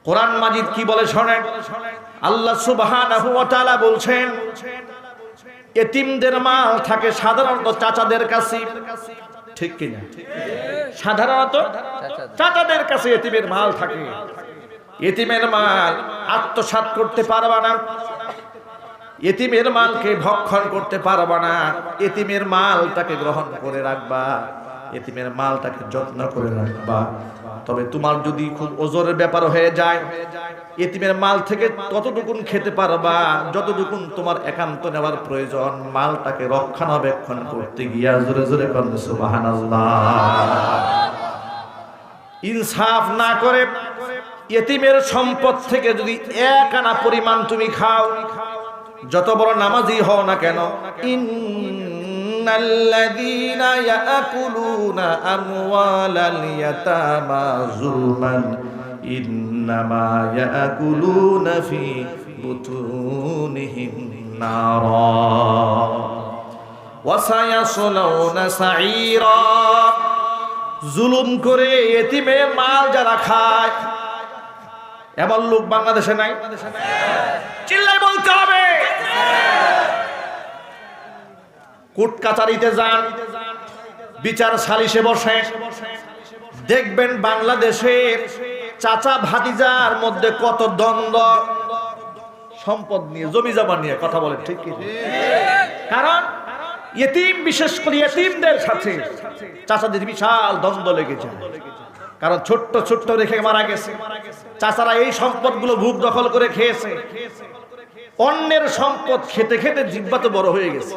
কোরআন মাজিদ কি বলে শোনেন। আল্লাহ সুবহানাহু ওয়া তাআলা বলছেন, এতিমদের মাল থাকে সাধারণত চাচাদের কাছে, ঠিক কিনা? সাধারণত চাচাদের কাছে এতিমের মাল থাকে। এতিমের মাল আত্মসাৎ করতে পারবা না, এতিমের মালকে ভক্ষণ করতে পারবা না। এতিমের মালটাকে গ্রহণ করে রাখবা, এতিমের মালটাকে যত্ন করে রাখবা। তবে তোমার যদি খুব ওজনের ব্যাপার হয়ে যায়, এতিমের মাল থেকে ততটুকুন খেতে পারবা যতটুকুন তোমার একান্ত নেওয়ার প্রয়োজন। মালটাকে রক্ষণাবেক্ষণ করতে গিয়া জোরে জোরে বলেন সুবহানাল্লাহ। ইনসাফ না করে এতিমের সম্পদ থেকে যদি এক আনা পরিমাণ তুমি খাও, যত বড় নামাজি হও না কেন, ইন্নাল্লাযীনা ইয়াকুলুনা আমওয়ালাল ইয়াতামা যুলমান ইন্নামা ইয়াকুলুনা ফি বুতুনিহিম নারা ওয়া সায়াসলাউনা সাঈরা। জুলুম করে এতিমের মাল যারা খায়, এমন লোক বাংলাদেশে নাই? চিল্লায় বলতে হবে। কোর্ট কাচারিতে যান, বিচার সালিশে বসে, দেখবেন বাংলাদেশের চাচা ভাতিজার মধ্যে কত দ্বন্দ্ব, সম্পদ নিয়ে, জমি জমা নিয়ে কথা বলে, ঠিক কি? কারণ এতিম, বিশেষ করে এতিমদের সাথে চাচাদের বিশাল দ্বন্দ্ব লেগে যায়। কারণ ছোট্ট ছোট্ট রেখে মারা গেছে, চাচারা এই সম্পদগুলো ভূখ দখল করে খেয়েছে। অন্যের সম্পদ খেতে খেতে জিহ্বা তো বড় হয়ে গেছে,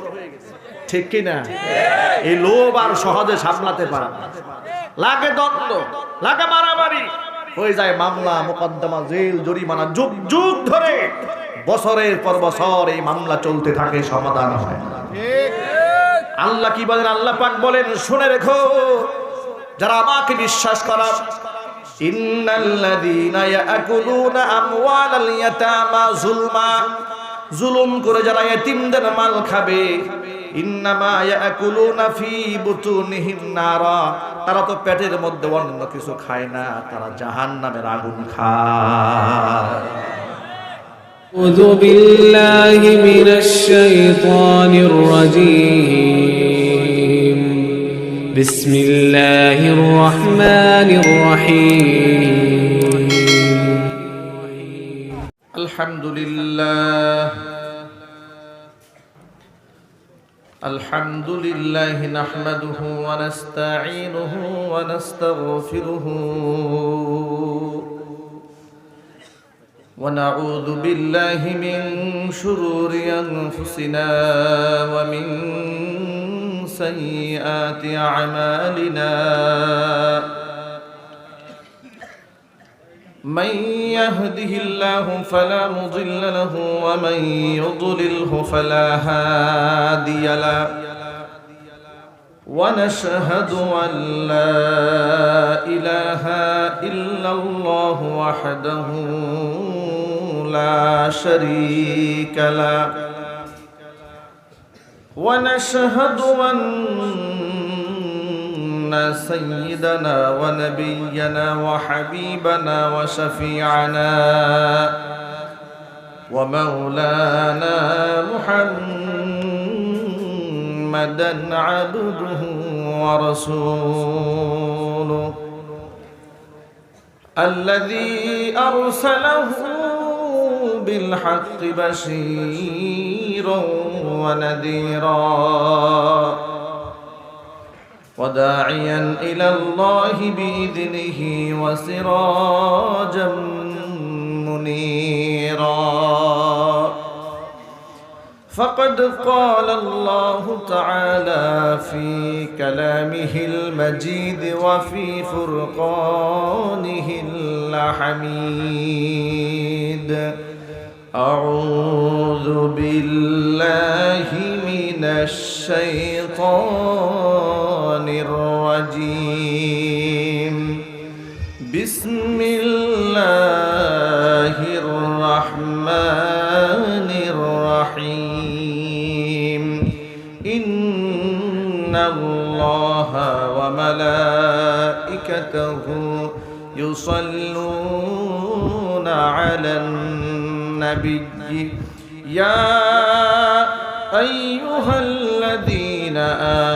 ঠিক কি না? এই লোভ আর সহজে সামলাতে পারে না, লাগে দ্বন্দ্ব, লাগে মারামারি, হয়ে যায় মামলা মোকদ্দমা, জেল, জরিমানা। যুগ যুগ ধরে, বছরের পর বছর এই মামলা চলতে থাকে, সমাধান হয় না। আল্লাহ কি বলেন? আল্লাহ পাক বলেন, শুনে রেখো যারা আমাকে বিশ্বাস করা, ইন্নাল্লাযীনা ইয়াকুলুনা আমওয়ালাল ইয়াতামা যুলমা, জুলুম করে যারা এতিমদের মাল খাবে, ইন্নামা ইয়াকুলুনা ফি বুতুনিহিম নারা, তারা তো পেটের মধ্যে অন্য কিছু খায় না, তারা জাহান্নামের আগুন খায়। আউযু বিল্লাহি মিনাশ শাইতানির রাজীম। বিসমিল্লাহির রহমানির রহিম। আলহামদুলিল্লাহ আলহামদুলিল্লাহি নাহমাদুহু ওয়া নাস্তাঈনুহু ওয়া নাস্তাগফিরুহু ওয়া নাউযু বিল্লাহি মিন শুরুরি আনফুসিনা ওয়া মিন সাইয়্যাতি আ'মালিনা। من يهده الله فلا مضل له ومن يضلله فلا هادي له ونشهد أن لا إله إلا الله وحده لا شريك له ونشهد أن سيدنا ونبينا وحبيبنا وشفيعنا ومولانا محمدا عبده ورسوله الذي أرسله بالحق بشيرا ونذيرا وداعيا إلى الله بإذنه وسراجا منيرا. فقد قال الله تعالى في كلامه المجيد وفي فرقانه الحميد. أعوذ بالله من الشيطان الرجيم. بسم الله الرحمن الرحيم. إن الله وملائكته يصلون على النبي يا أيها الذين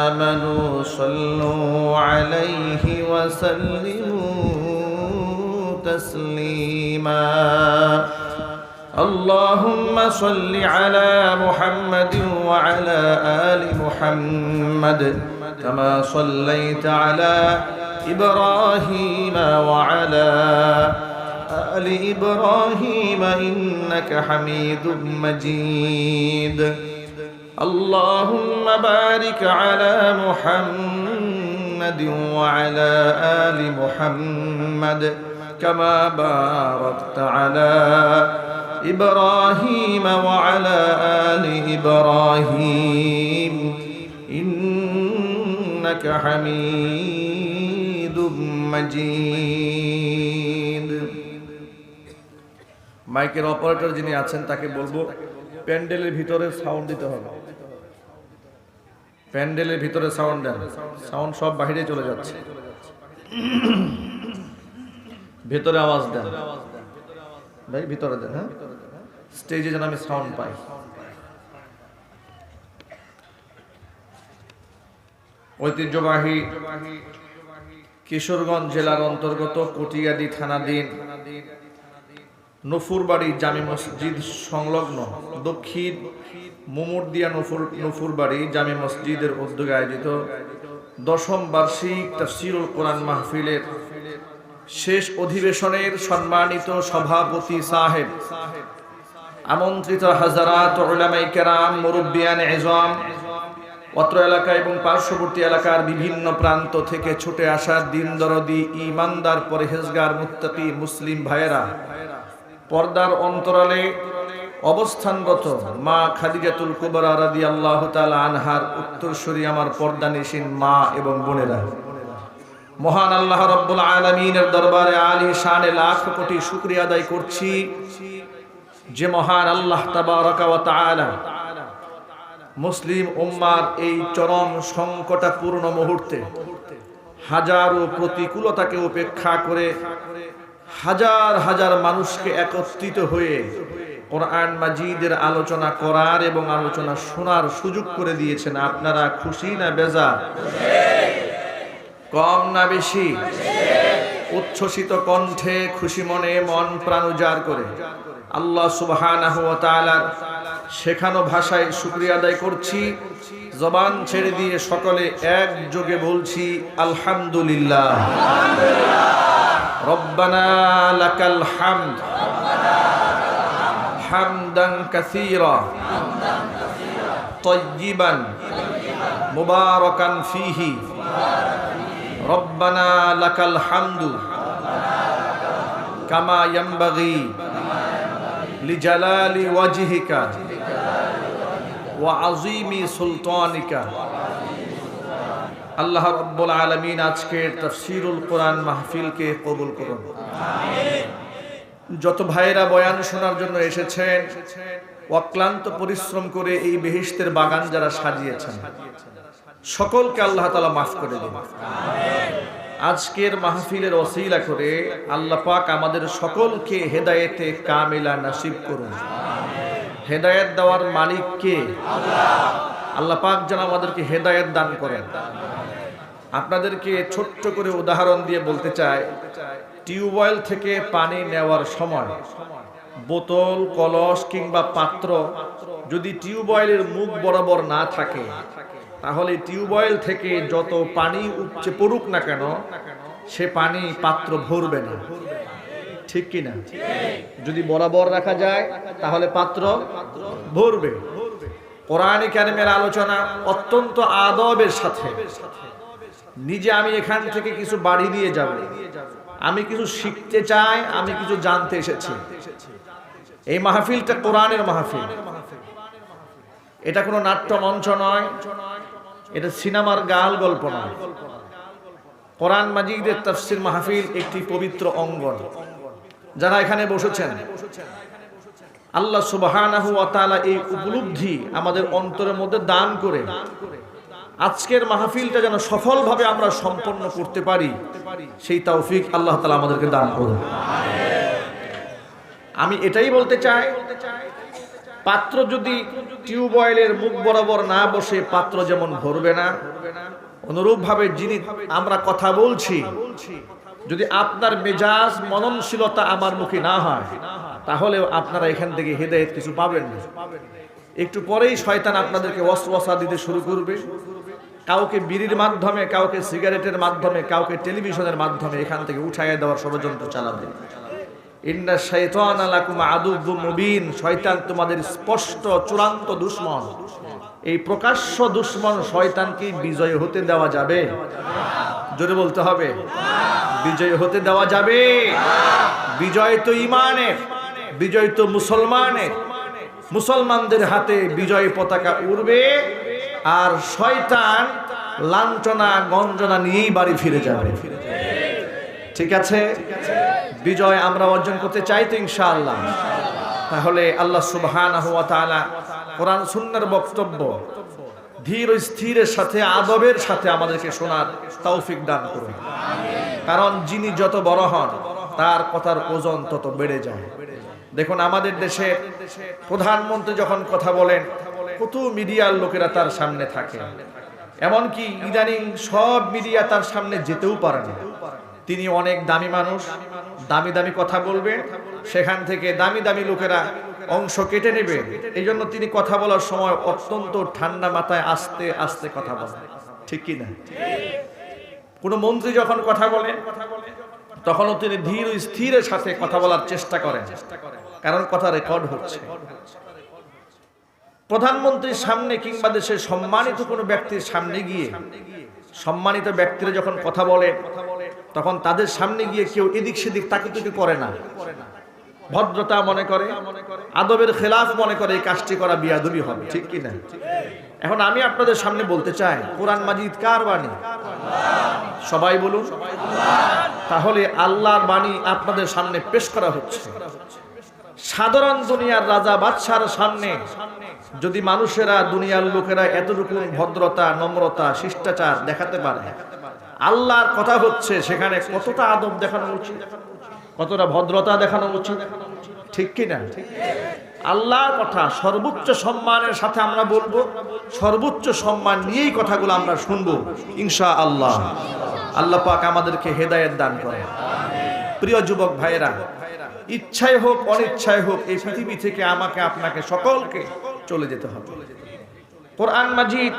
آمنوا صلوا عليه وسلموا تسليما اللهم صل على محمد وعلى آل محمد كما صليت على إبراهيم وعلى آل إبراهيم إنك حميد مجيد اللهم بارك على محمد وعلى آل محمد كما باركت على إبراهيم وعلى آل إبراهيم إنك حميد مجيد মাইকের অপারেটর যিনি আছেন তাকে বলবো প্যান্ডেলের ভিতরে সাউন্ড দিতে হবে প্যান্ডেলের ভিতরে সাউন্ড দেন সাউন্ড সব বাইরে চলে যাচ্ছে ভিতরে আওয়াজ দেন ভাই ভিতরে দেন হ্যাঁ স্টেজে যেন আমি সাউন্ড পাই ঐতিহ্যবাহী কিশোরগঞ্জ জেলার অন্তর্গত কটিয়াদি থানাধীন নফুরবাড়ি জামে মসজিদ সংলগ্ন দক্ষিণ মুমুরদিয়া নফুরবাড়ি জামে মসজিদের উদ্যোগে আয়োজিত 10ম বার্ষিক তাফসীরুল কোরআন মাহফিলের শেষ অধিবেশনের সম্মানিত সভাপতি সাহেব আমন্ত্রিত হাজারাত উলামায়ে কেরাম মুরব্বিয়ান ইজম অত্র এলাকা এবং পার্শ্ববর্তী এলাকার বিভিন্ন প্রান্ত থেকে ছুটে আসা দিন দরদি ঈমানদার পরহেজগার মুত্তাকি মুসলিম ভাইয়েরা পর্দার অন্তরালে অবস্থানরত মা খাদিজাতুল কুবরা রাদিয়াল্লাহু তাআলা আনহার উত্তরসূরি আমার পর্দানিশীন মা এবং বোনেরা মহান আল্লাহ রাব্বুল আলামিনের দরবারে আলী শানে লাখ কোটি শুকরিয়া আদায় করছি যে মহান আল্লাহ তাবারাকা ওয়া তাআলা মুসলিম উম্মার এই চরম সংকটাপূর্ণ মুহূর্তে হাজারো প্রতিকূলতাকে উপেক্ষা করে হাজার হাজার মানুষকে একত্রিত হয়ে কোরআন মাজিদের আলোচনা করার এবং আলোচনা শোনার সুযোগ করে দিয়েছেন আপনারা খুশি না বেজার কম না বেশি উচ্ছ্বসিত কণ্ঠে খুশি মনে মন প্রাণ উজাড় করে আল্লাহ সুবহানাহু ওয়া তাআলার শেখানো ভাষায় শুকরিয়া আদায় করছি জবান ছেড়ে দিয়ে সকলে একযোগে বলছি আলহামদুলিল্লাহ রব্বানা লাকাল হামদ হামদান কাসীরা তাইয়িবান মুবারাকান ফীহি রব্বানা লাকাল হামদু কামা ইয়ানবাগি লিজালালি ওয়াজহিকা ওয়া আযীমি সুলতানিকা আল্লাহ রাব্বুল আলামিন আজকের তাফসীরুল কোরআন মাহফিলকে কবুল করুন আমিন যত ভাইরা বয়ান শোনার জন্য এসেছেন অক্লান্ত পরিশ্রম করে এই বেহেশতের বাগান যারা সাজিয়েছেন সকলকে আল্লাহ তাআলা মাফ করে দিন আমিন আজকের মাহফিলের ওসিলা করে আল্লাহ পাক আমাদের সকলকে হেদায়েতে কামিলা নসিব করুন আমিন হেদায়েত দেওয়ার মালিক কে আল্লাহ আল্লাহ পাক যেন আমাদেরকে হেদায়েত দান করেন আপনাদেরকে ছোট্ট করে উদাহরণ দিয়ে বলতে চাই টিউবওয়েল থেকে পানি নেওয়ার সময় বোতল কলস কিংবা পাত্র যদি টিউবওয়েলের মুখ বরাবর না থাকে তাহলে টিউবওয়েল থেকে যত পানি উপচে পড়ুক না কেন সে পানি পাত্র ভরবে না ঠিক কি না যদি বরাবর রাখা যায় তাহলে পাত্র ভরবে কোরআনে কারিমের আলোচনা অত্যন্ত আদবের সাথে নিজে আমি এখান থেকে কিছু বাড়ি নিয়ে যাব আমি কিছু শিখতে চাই আমি কিছু জানতে এসেছি এই মাহফিলটা কোরআনের মাহফিল এটা কোনো নাট্য মঞ্চ নয় এটা সিনেমার গাল গল্প নয় কোরআন মাজিদের তাফসীর মাহফিল একটি পবিত্র অঙ্গন যারা এখানে বসেছেন আল্লাহ সুবহানাহু ওয়া তাআলা এই উপলব্ধি আমাদের অন্তরের মধ্যে দান করে আজকের মাহফিলটা যেন সফলভাবে আমরা সম্পন্ন করতে পারি সেই তৌফিক আল্লাহ তাআলা আমাদেরকে দান করুন আমি এটাই বলতে চাই, পাত্র যদি টিউবওয়েলের মুখ বরাবর না বসে পাত্র যেমন ভরবে না, অনুরূপভাবে যিনি আমরা কথা বলছি, যদি আপনার মেজাজ মননশীলতা আমার মুখে না হয়, তাহলেও আপনারা এখান থেকে হেদায়েত কিছু পাবেন না। একটু পরেই শয়তান আপনাদেরকে ওয়াসওয়াসা দিতে শুরু করবে। কাউকে বিড়ির মাধ্যমে, কাউকে সিগারেটের মাধ্যমে, কাউকে টেলিভিশনের মাধ্যমে এখান থেকে উঠাইয়া দেওয়ার ষড়যন্ত্র চালাবে। ইন্না শাইতানা লাকুম আদুউম মুবিন, শয়তান তোমাদের স্পষ্ট চূড়ান্ত দুশমন। এই প্রকাশ্য দুশমন শয়তানকে বিজয় হতে দেওয়া যাবে? জোরে বলতে হবে, বিজয় হতে দেওয়া যাবে? বিজয় তো ঈমানের, বিজয় তো মুসলমানের। মুসলমানদের হাতে বিজয় পতাকা উড়বে, আর শয়তান লাঞ্ছনা গঞ্জনা নিয়েই বাড়ি ফিরে যাবে। ঠিক আছে, বিজয় আমরা অর্জন করতে চাই তো ইনশাআল্লাহ। তাহলে আল্লাহ সুবহানাহু ওয়া তাআলা কোরআন সুন্নাহর বক্তব্য ধীর ও স্থিরের সাথে, আদবের সাথে আমাদেরকে শোনার তৌফিক দান করুন। কারণ যিনি যত বড় হন তার কথার ওজন তত বেড়ে যায়। দেখুন আমাদের দেশে প্রধানমন্ত্রী যখন কথা বলেন, কত মিডিয়ার লোকেরা তার সামনে থাকে, এমনকি ইদানিং সব মিডিয়া তার সামনে যেতেও পারে না। তিনি অনেক দামি মানুষ, দামি দামি কথা বলবেন, সেখান থেকে দামি দামি লোকেরা অংশ কেটে নেবে। এই জন্য তিনি কথা বলার সময় অত্যন্ত ঠান্ডা মাথায় আস্তে আস্তে কথা বলেন। ঠিক কি না? কোন মন্ত্রী যখন কথা বলেন তখনও তিনি ধীর স্থিরের সাথে কথা বলার চেষ্টা করেন, কারণ কথা রেকর্ড হচ্ছে। প্রধানমন্ত্রীর সামনে কিংবা দেশের সম্মানিত কোনো ব্যক্তির সামনে গিয়ে, সম্মানিত ব্যক্তিরা যখন কথা বলে তখন তাদের সামনে গিয়ে কেউ এদিক সেদিক তাকাতুকি করে না, ভদ্রতা মনে করে, আদবের খেলাফ মনে করে এই কাজটি করা বিয়াদবি হবে। ঠিক কি না? এখন আমি আপনাদের সামনে বলতে চাই, কোরআন মাজিদ কার বাণী? সবাই বলুন। তাহলে আল্লাহর বাণী আপনাদের সামনে পেশ করা হচ্ছে। সাধারণ দুনিয়ার রাজা বাদশার সামনে যদি মানুষেরা, দুনিয়ার লোকেরা এতটুকু ভদ্রতা, নম্রতা, শিষ্টাচার দেখাতে পারে, আল্লাহর কথা হচ্ছে, সেখানে কতটা আদব দেখানো উচিত, কতটা ভদ্রতা দেখানো উচিত। ঠিক কি না? আল্লাহর কথা সর্বোচ্চ সম্মানের সাথে আমরা বলবো, সর্বোচ্চ সম্মান নিয়েই কথাগুলো আমরা শুনবো ইনশাআল্লাহ। আল্লাহ পাক আমাদেরকে হেদায়েত দান করেন। প্রিয় যুবক ভাইয়েরা, ইচ্ছায় হোক অনিচ্ছায় হোক এই পৃথিবী থেকে আমাকে আপনাকে সকলকে চলে যেতে হবে। কোরআন মাজিদ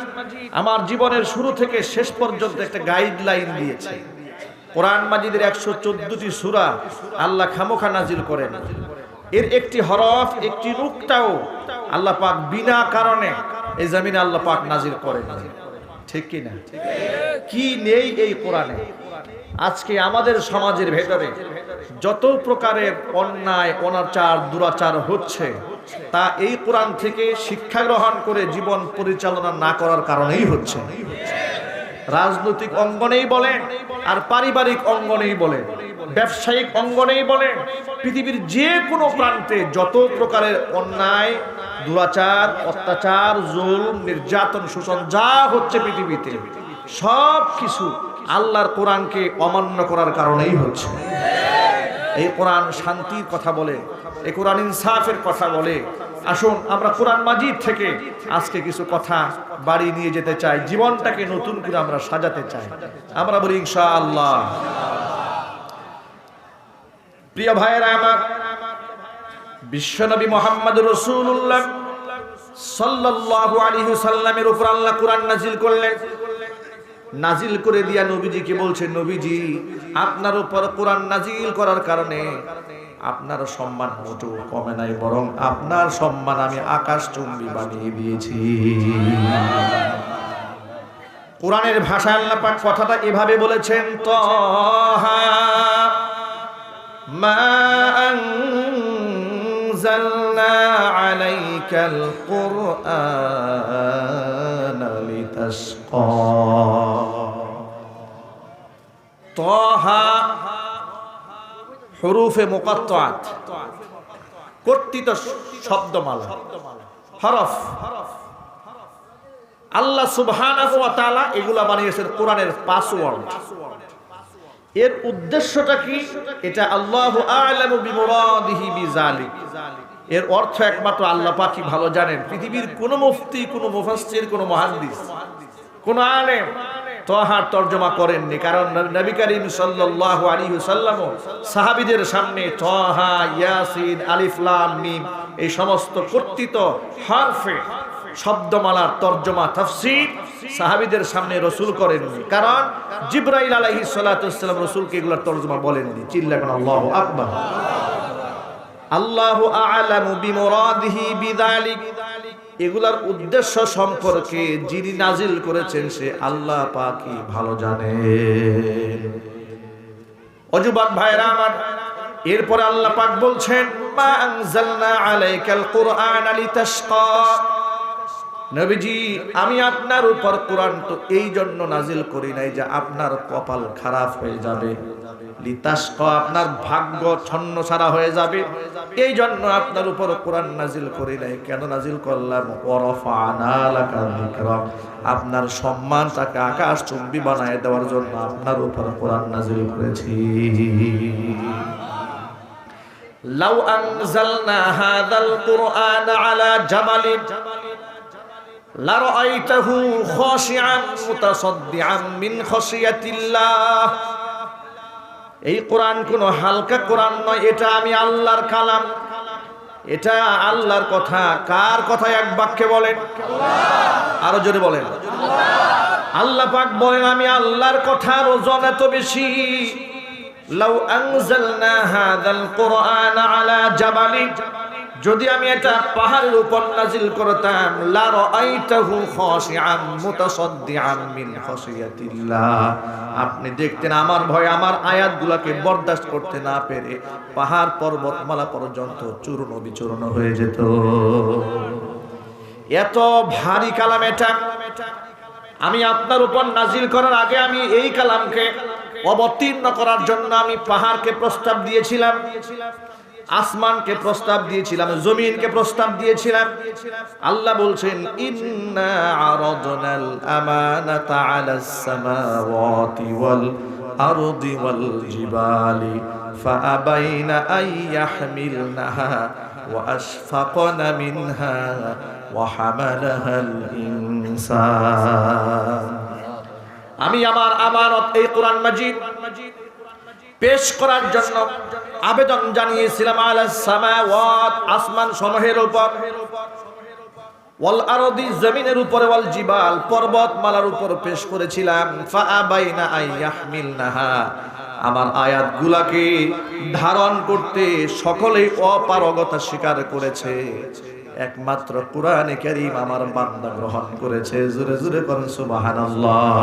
আমার জীবনের শুরু থেকে শেষ পর্যন্ত একটা গাইডলাইন দিয়েছে। কোরআন মাজিদের 114টি সূরা আল্লাহ খামোখা নাজিল করেন। এর একটি হরফ, একটি নুকতাও আল্লাহ পাক বিনা কারণে এই জমিনে আল্লাহ পাক নাজিল করেন। ঠিক কি না? কি নেই এই কোরআনে? আজকে আমাদের সমাজের ভেতরে যত প্রকারের অন্যায়, অনাচার, দুরাচার হচ্ছে, তা এই কোরআন থেকে শিক্ষা গ্রহণ করে জীবন পরিচালনা না করার কারণেই হচ্ছে। রাজনৈতিক অঙ্গনেই বলেন, আর পারিবারিক অঙ্গনেই বলেন, ব্যবসায়িক অঙ্গনেই বলেন, পৃথিবীর যে কোনো প্রান্তে যত প্রকারের অন্যায়, দুরাচার, অত্যাচার, জুলম, নির্যাতন, শোষণ যা হচ্ছে পৃথিবীতে, সব কিছু আল্লাহর কোরআনকে অমান্য করার কারণেই হচ্ছে। এই কোরআন শান্তির কথা বলে, এই কোরআন ইনসাফের কথা বলে। আসুন আমরা কোরআন মাজিদ থেকে আজকে কিছু কথা বাড়ি নিয়ে যেতে চাই, জীবনটাকে নতুন করে আমরা সাজাতে চাই। আমরা বলি ইনশাআল্লাহ। প্রিয় ভাইয়েরা আমার, বিশ্বনবী মুহাম্মদ রাসূলুল্লাহ সাল্লাল্লাহু আলাইহি ওয়াসাল্লামের উপর আল্লাহ কোরআন নাজিল করলেন। নাজিল করে দিয়া নবীজিকে বলছেন, নবীজি আপনার উপর কোরআন নাজিল করার কারণে আপনার সম্মান মোটেও কমে নাই, বরং আপনার সম্মান আমি আকাশচুম্বী বানিয়ে দিয়েছি। কোরআনের ভাষায় আল্লাহ পাক কথাটা এভাবে বলেছেন, তাহা মা আনজালনা আলাইকাল কুরআনা লিতাশকা। তাহা হুরুফে মুকাত্তাআত, কর্তিত শব্দমালা, হরফ। আল্লাহ সুবহানাহু ওয়া তাআলা এগুলা বানিয়েছেন কোরআনের পাসওয়ার্ড। এর উদ্দেশ্যটা কি? এটা আল্লাহু আ'লামু বিমুরাদিহি বিযালিক, এর অর্থ একমাত্র আল্লাহ পাকই ভালো জানেন। পৃথিবীর কোন মুফতি, কোন মুফাসসির, কোন মুহাদ্দিস, কোন আলেম তহার তরজমা করেননি, কারণ নবী করিম সাল্লাল্লাহু আলাইহি ওয়াসাল্লাম সাহাবীদের সামনে তহা, ইয়াসিন, আলিফ লাম মিম এই সমস্ত কর্তৃত হরফে শব্দমালার তরজমা তাফসীর সাহাবীদের সামনে রাসূল করেননি, কারণ জিবরাইল আলাইহিস সালাতু ওয়াসসালাম রাসূলকে এগুলোর তরজমা বলেননি। চিল্লাবেন আল্লাহু আকবার। আল্লাহু আ'লামু বিমুরাদিহি বিযালিক, এগুলার উদ্দেশ্য সম্পর্কে যিনি নাজিল করেছেন সে আল্লাহ পাকই ভালো জানেন। অযুবক ভাইরা আমার, এরপরে আল্লাহ পাক বলছেন মা আনজালনা আলাইকাল কুরআনা লিতাশকা, নবীজি আমি আপনার উপর কোরআন তো এই জন্য নাজিল করি নাই যে আপনার কপাল খারাপ হয়ে যাবে, লিতাশকা আপনার ভাগ্য ছন্নছাড়া হয়ে যাবে, এই জন্য আপনার উপর কোরআন নাজিল করি নাই। কেন নাজিল করলাম? ওয়ারাফা'না লাকা যিকরাক, আপনার সম্মানটাকে আকাশচুম্বী বানায় দেওয়ার জন্য আপনার উপর কোরআন নাজিল করেছি। লাউ আনজালনা হাযাল কুরআনা আলা জাবালিন লারাআইতাহু খাশিআন মুতাসাদ্দিআন মিন খাশিয়াতিল্লাহ, এই কোরআন কোনো হালকা কোরআন নয়, এটা আমি আল্লাহর কালাম, এটা আল্লাহর কথা। কার কথা? এক বাক্যে বলেন, আরো জোরে বলেন। আল্লাহ পাক বলেন আমি আল্লাহর কথার ওজন এত বেশি। লাউ আনজালনা হাযাল কুরআনা আলা জাবালিন, যদি আমি এটা পাহাড়ের উপর নাজিল করতাম, লা রাআইতাহু খাশিআন মুতাসাদ্দিআন মিন খাশিয়াতিল্লাহ, আপনি দেখতেন আমার ভয় আমার আয়াতগুলোকে বরদাস্ত করতে না পেরে পাহাড় পর্বতমালা পর্যন্ত চূর্ণ বিচূর্ণ হয়ে যেত। এত ভারী কালাম এটা। আমি আপনার উপর নাজিল করার আগে আমি এই কালামকে অবতীর্ণ করার জন্য আমি পাহাড়কে প্রস্তাব দিয়েছিলাম, আসমানকে প্রস্তাব দিয়েছিলাম, জমিনকে প্রস্তাব দিয়েছিলাম। আল্লাহ বলছেন ইন্না আরাদনাল আমানাতা আলাস সামাওয়াতি ওয়াল আরদি ওয়াল জিবালি ফাআবাইনা আন ইয়াহমিলনাহা ওয়া আশফাকনা মিনহা ওয়া হামালাহাল ইনসান। আমি আমার আমানত এই কোরআন মাজিদ পেশ করার জন্য আবেদন জানিয়েছিলাম আলাস সামাওয়াত আসমান সমূহের উপর, ওয়াল আরদি জমিনের উপরে, ওয়াল জিবাল পর্বতমালার উপর পেশ করেছিলাম। ফাআবাইনা আন ইয়াহমিলনাহা, আমার আয়াতগুলোকে ধারণ করতে সকলেই অপারগতা স্বীকার করেছে, একমাত্র কোরআনে কারীম আমার বান্দা গ্রহণ করেছে। জোরে জোরে বলেন সুবহানাল্লাহ।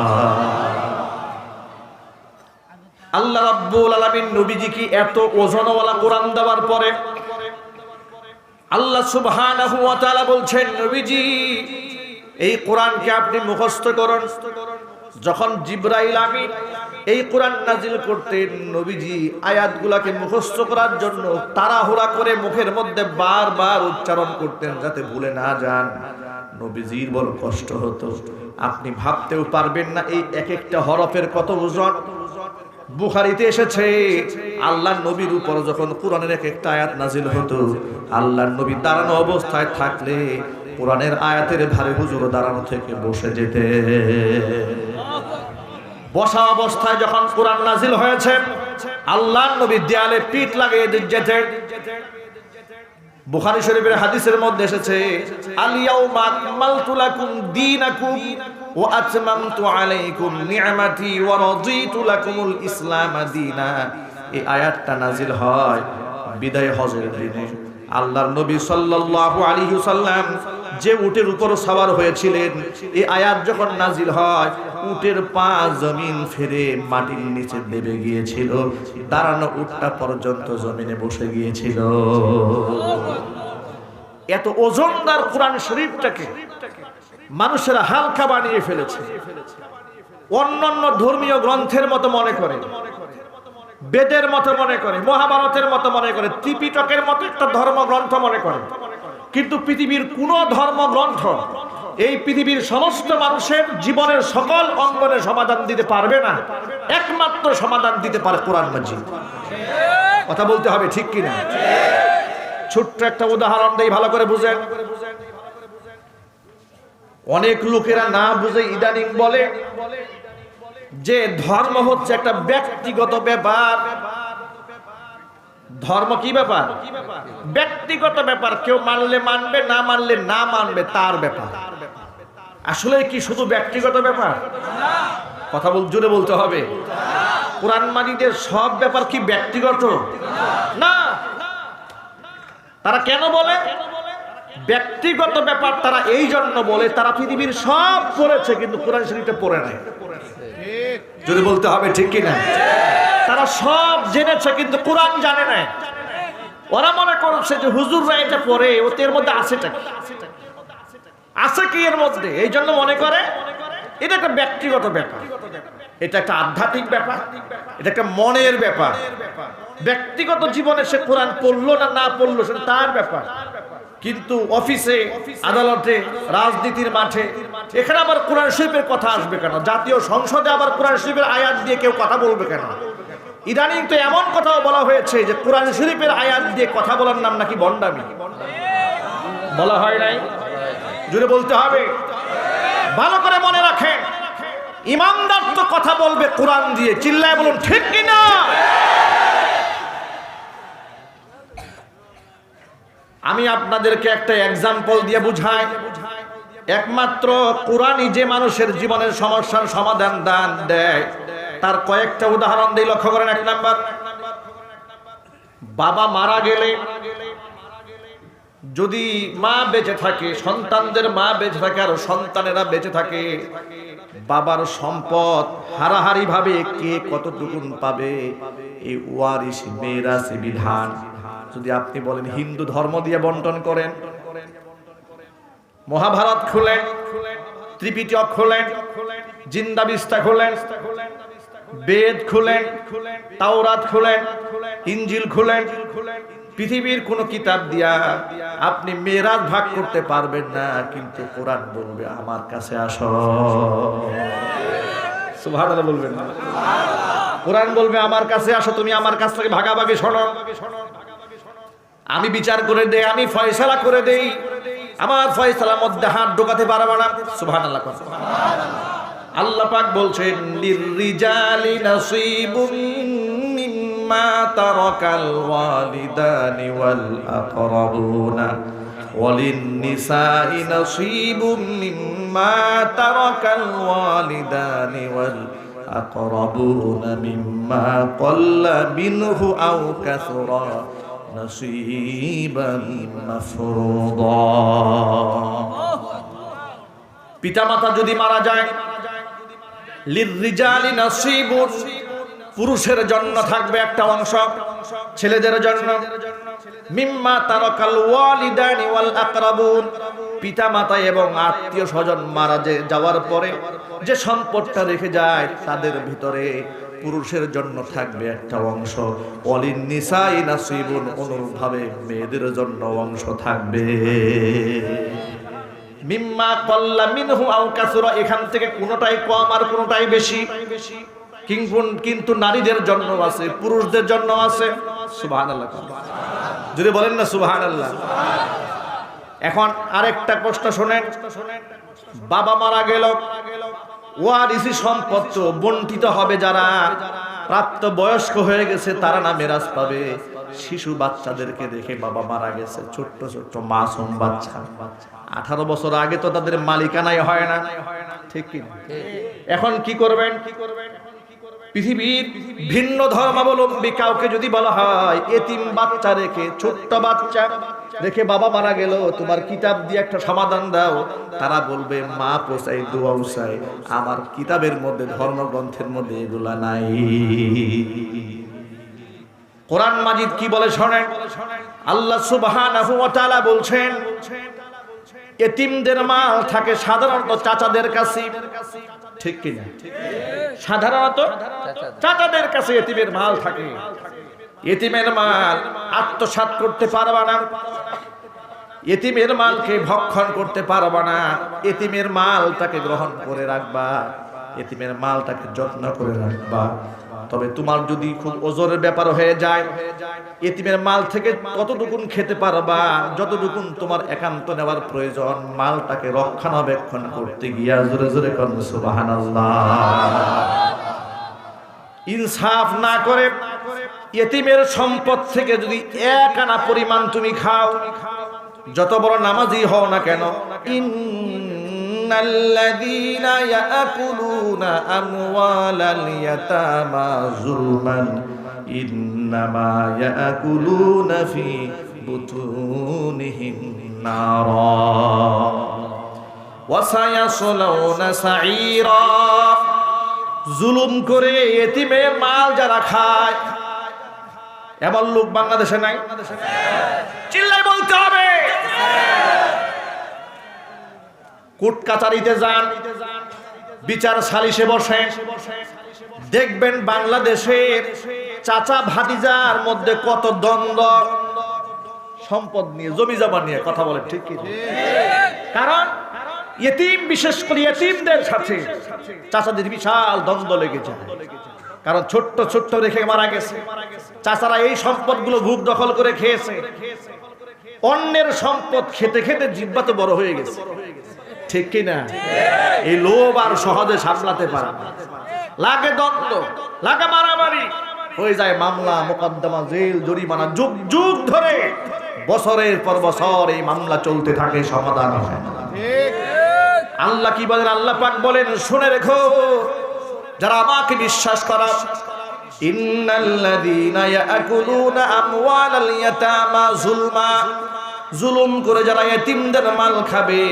আল্লাহ রাব্বুল আলামিন নবীজিকে এত ওজনওয়ালা কোরআন দেওয়ার পরে আল্লাহ সুবহানাহু ওয়া তাআলা বলছেন নবীজি এই কোরআনকে আপনি মুখস্থ করুন। যখন জিবরাইল আমিন এই কোরআন নাজিল করতেন, নবীজি আয়াতগুলোকে মুখস্থ করার জন্য তাড়াহুড়া করে মুখের মধ্যে বারবার উচ্চারণ করতেন যাতে ভুলে না যান। নবীজির বড় কষ্ট হতো, আপনি ভাবতেও পারবেন না এই এক একটা হরফের কত ওজন। বুখারীতে এসেছে আল্লাহর নবীর উপর যখন কোরআনের এক একটা আয়াত নাজিল হতো, আল্লাহর নবী দাঁড়ানো অবস্থায় থাকলে কোরআনের আয়াতের ভারে হুজুর দাঁড়ানো থেকে বসে যেতে। বসা অবস্থায় যখন কোরআন নাজিল হয়েছে আল্লাহর নবী দেয়ালে পিঠ লাগিয়ে যেতেন। বুখারী শরীফের হাদিসের মধ্যে এসেছে আল ইয়াউমা আকমালতু লাকুম দীনাকুম ওয়া আতমামতু আলাইকুম নি'মাতি ওয়া রাদিতু লাকুমুল ইসলাম দীনা। এই আয়াতটা নাজিল হয় বিদায় হজের দিনে। আল্লাহর নবী সাল্লাল্লাহু আলাইহি ওয়াসাল্লাম যে উটের উপর সওয়ার হয়েছিলেন, এই আয়াত যখন নাজিল হয় উটের পা জমিন ফেরে মাটির নিচে দেবে গিয়েছিল, দাঁড়ানো উটটা পর্যন্ত জমিনে বসে গিয়েছিল। এত ওজনদার কোরআন শরীফটাকে মানুষেরা হালকা বানিয়ে ফেলেছে, অন্যান্য ধর্মীয় গ্রন্থের মতো মনে করে, বেদের মতো মনে করে, মহাভারতের মতো মনে করে, ত্রিপিটকের মতো একটা ধর্মগ্রন্থ মনে করে। কিন্তু পৃথিবীর কোন ধর্মগ্রন্থ এই পৃথিবীর সমস্ত মানুষের জীবনের সকল অঙ্গনে সমাধান দিতে পারবে না। একমাত্র একমাত্র সমাধান দিতে পারে কোরআন মাজিদ। কথা বলতে হবে ঠিক কিনা? ছোট্ট একটা উদাহরণ দেই, ভালো করে বুঝেন। অনেক লোকেরা না বুঝে ইদানিং বলে যে ধর্ম হচ্ছে একটা ব্যক্তিগত ব্যাপার। ধর্ম কি ব্যাপার? ব্যক্তিগত ব্যাপার। কেউ মানলে মানবে, না মানলে না মানবে, তার ব্যাপার। আসলে কি শুধু ব্যক্তিগত ব্যাপার? কথা জোরে বলতে হবে। কোরআন মাজিদের সব ব্যাপার কি ব্যক্তিগত? না। তারা কেন বলে ব্যক্তিগত ব্যাপার? তারা এই জন্য বলে তারা পৃথিবীর সব পড়েছে কিন্তু কোরআন শরীফটা পড়ে নাই। যদি বলতে হবে ঠিক কিনা? তারা সব জেনেছে কিন্তু কোরআন জানে না। ওরা মনে করছে যে হুজুররা এটা পড়ে, ওদের মধ্যে আছেটা কি, আছে কি এর মধ্যে, এই জন্য মনে করে এটা একটা ব্যক্তিগত ব্যাপার, এটা একটা আধ্যাত্মিক ব্যাপার, এটা একটা মনের ব্যাপার। ব্যক্তিগত জীবনে সে কোরআন পড়লো না না পড়লো সেটা তার ব্যাপার, কিন্তু অফিসে, আদালতে, রাজনীতির মাঠে এখানে আবার কোরআন শরীফের কথা আসবে কেন? জাতীয় সংসদে আবার কোরআন শরীফের আয়াত দিয়ে কেউ কথা বলবে কেন? ইদানিং তো এমন কথাও বলা হয়েছে যে কোরআন শরীফের আয়াত দিয়ে কথা বলার নাম নাকি ভণ্ডামি। বলা হয় নাই? জুড়ে বলতে হবে। ভালো করে মনে রাখেন, ইমানদার তো কথা বলবে কোরআন দিয়ে। চিল্লায় বলুন ঠিক কিনা? আমি আপনাদেরকে একটা এক্সাম্পল দিয়ে বুঝাই। একমাত্র কোরআনই যে মানুষের জীবনের সমস্যার সমাধান দান দেয়, তার কয়েকটা উদাহরণ দিয়ে লক্ষ্য করেন। এক নাম্বার, বাবা মারা গেলে যদি মা বেঁচে থাকে, সন্তানদের মা বেঁচে থাকে আর সন্তানেরা বেঁচে থাকে, বাবার সম্পদ হারাহারি ভাবে কে কতটুকু পাবে, এই ওয়ারিশ মিরাস বিধান যদি আপনি বলেন হিন্দু ধর্ম দিয়ে বন্টন করেন, মহাভারত খুলেন, ত্রিপিটক খুলেন, জিন্দাবিস্তা খুলেন, বেদ খুলেন, তাওরাত খুলেন, ইনজিল খুলেন, পৃথিবীর কোন কিতাব দিয়া আপনি মেরাজ ভাগ করতে পারবেন না, কিন্তু কোরআন বলবে আমার কাছে আসো। সুবহানাল্লাহ বলবেন না? কোরআন বলবে আমার কাছে আসো, তুমি আমার কাছ থেকে ভাগাভাগি শোনো, আমি বিচার করে দেই, আমি ফয়সালা করে দেই, আমার ফয়সালার মধ্যে হাত ঢোকাতে পারবে না। সুবহানাল্লাহ। আল্লাহ পাক বলছেন লিররিজালি নাসিবুম মিম্মা তারাকাল ওয়ালিদানি ওয়াল আকরাবুনা ওয়ালিন-নিসাই নাসিবুম মিম্মা তারাকাল ওয়ালিদানি ওয়াল আকরাবুনা মিম্মা ক্বাল্লা মিনহু আও কাসুরা নাসিবান মাফরুদা। পিতামাতা যদি মারা যায়, লিররিজালি নাসিবুন, পুরুষের জন্য থাকবে একটা অংশ, ছেলেদের জন্য, মিম্মা তারাকাল ওয়ালিদানি ওয়াল আকরাবুন, পিতামাতা এবং আত্মীয় স্বজন মারা যাওয়ার পরে যে সম্পদটা রেখে যায় তাদের ভিতরে পুরুষের জন্য থাকবে একটা অংশ, ওয়ালিন-নিসাই নাসিবুন, অনুরূপভাবে মেয়েদের জন্য অংশ থাকবে। মিম্মা ক্বাল্লা মিনহু আও কাসুরা, এখান থেকে কোনটাই কম আর কোনটাই বেশি, কিন্তু নারীদের জন্য আছে, পুরুষদের জন্য আছে। সুবহানাল্লাহ। যদি বলেন না সুবহানাল্লাহ। এখন আরেকটা প্রশ্ন শুনেন, বাবা মারা গেল, ওয়ারিসি সম্পদ তো বন্টিত হবে, যারা প্রাপ্ত বয়স্ক হয়ে গেছে তারা না মেরাজ পাবে। শিশু বাচ্চাদেরকে দেখে বাবা মারা গেছে, ছোট্ট ছোট্ট মাসুম বাচ্চা, 18 বছর আগে তো তাদের মালিকানাই হয় না, ঠিক কি? এখন কি করবেন? পৃথিবীর ভিন্ন ধর্মাবলম্বী কাউকে যদি বলা হয় এতিম বাচ্চা রেখে, ছোট্ট বাচ্চা রেখে বাবা মারা গেল, তোমার কিতাব দিয়ে একটা সমাধান দাও, তারা বলবে মা পোষাই দোয়া উসাই, আমার কিতাবের মধ্যে, ধর্মগ্রন্থের মধ্যে এগুলা নাই। কোরআন মাজিদ কি বলে শোনেন। আল্লাহ সুবহানাহু ওয়া তাআলা বলছেন এতিমদের মাল থাকে সাধারণত চাচাদের কাছে, ঠিক কি না? সাধারণত চাচাদের কাছে এতিমের মাল থাকে। এতিমের মাল আত্মসাৎ করতে পারবা না, এতিমের মালকে ভক্ষণ করতে পারবা না, এতিমের মালটাকে গ্রহণ করে রাখবা, এতিমের মালটাকে যত্ন করে রাখবা। তবে তোমার যদি খুব ওজনের ব্যাপার হয়ে যায়, এতিমের মাল থেকে ততটুকুন খেতে পারবা যতটুকুন তোমার একান্ত নেওয়ার প্রয়োজন। মালটাকে রক্ষণাবেক্ষণ করতে গিয়া জোরে জোরে করুন সুবহানাল্লাহ। ইনসাফ না করে এতিমের সম্পদ থেকে যদি এক আনা পরিমাণ তুমি খাও, যত বড় নামাজি হও না কেন, ইন্নাল্লাযীনা ইয়াকুলুনা আমওয়ালাল ইয়াতামা যুলমান ইন্নামা ইয়াকুলুনা ফি বুতুনিহিম নারা ওয়া সায়াসলাউনা সাঈরা। জুলুম করে এতিমের মাল যারা খায়, এমন লোক বাংলাদেশে নাই? চিল্লাই বলতে হবে। কোর্ট কাচারিতে যান, বিচার সালিশে বসেন, দেখবেন বাংলাদেশের চাচা ভাতিজার মধ্যে কত দ্বন্দ্ব, সম্পদ নিয়ে, জমি জমা নিয়ে কথা বলে, ঠিক কি? কারণ ইতিম, বিশেষ করে ইতিমদের সাথে চাচাদের বিশাল দ্বন্দ্ব লেগে যায়। কারণ ছোট্ট ছোট্ট রেখে মারা গেছে, চাচারা এই সম্পদগুলো ভূখ দখল করে খেয়েছে। অন্যের সম্পদ খেতে খেতে জিহ্বা তো বড় হয়ে গেছে, ঠিক কি না? এই লোভ আর সহজে সামলাতে পারে না, লাগে দ্বন্দ্ব, লাগে মারামারি, হয়ে যায় মামলা মোকদ্দমা, জেল, জরিমানা, যুগ যুগ ধরে বছরের পর বছর এই মামলা চলতে থাকে, সমাধান হয় না। আল্লাহ কি বলেন? আল্লাহ পাক বলেন, শুনে রেখো যারা আমাকে বিশ্বাস করা, ইন্নাল্লাযীনা ইয়াকুলুনা আমওয়ালাল ইয়াতামা যুলমা, জুলুম করে যারা এতিমদের মাল খাবে,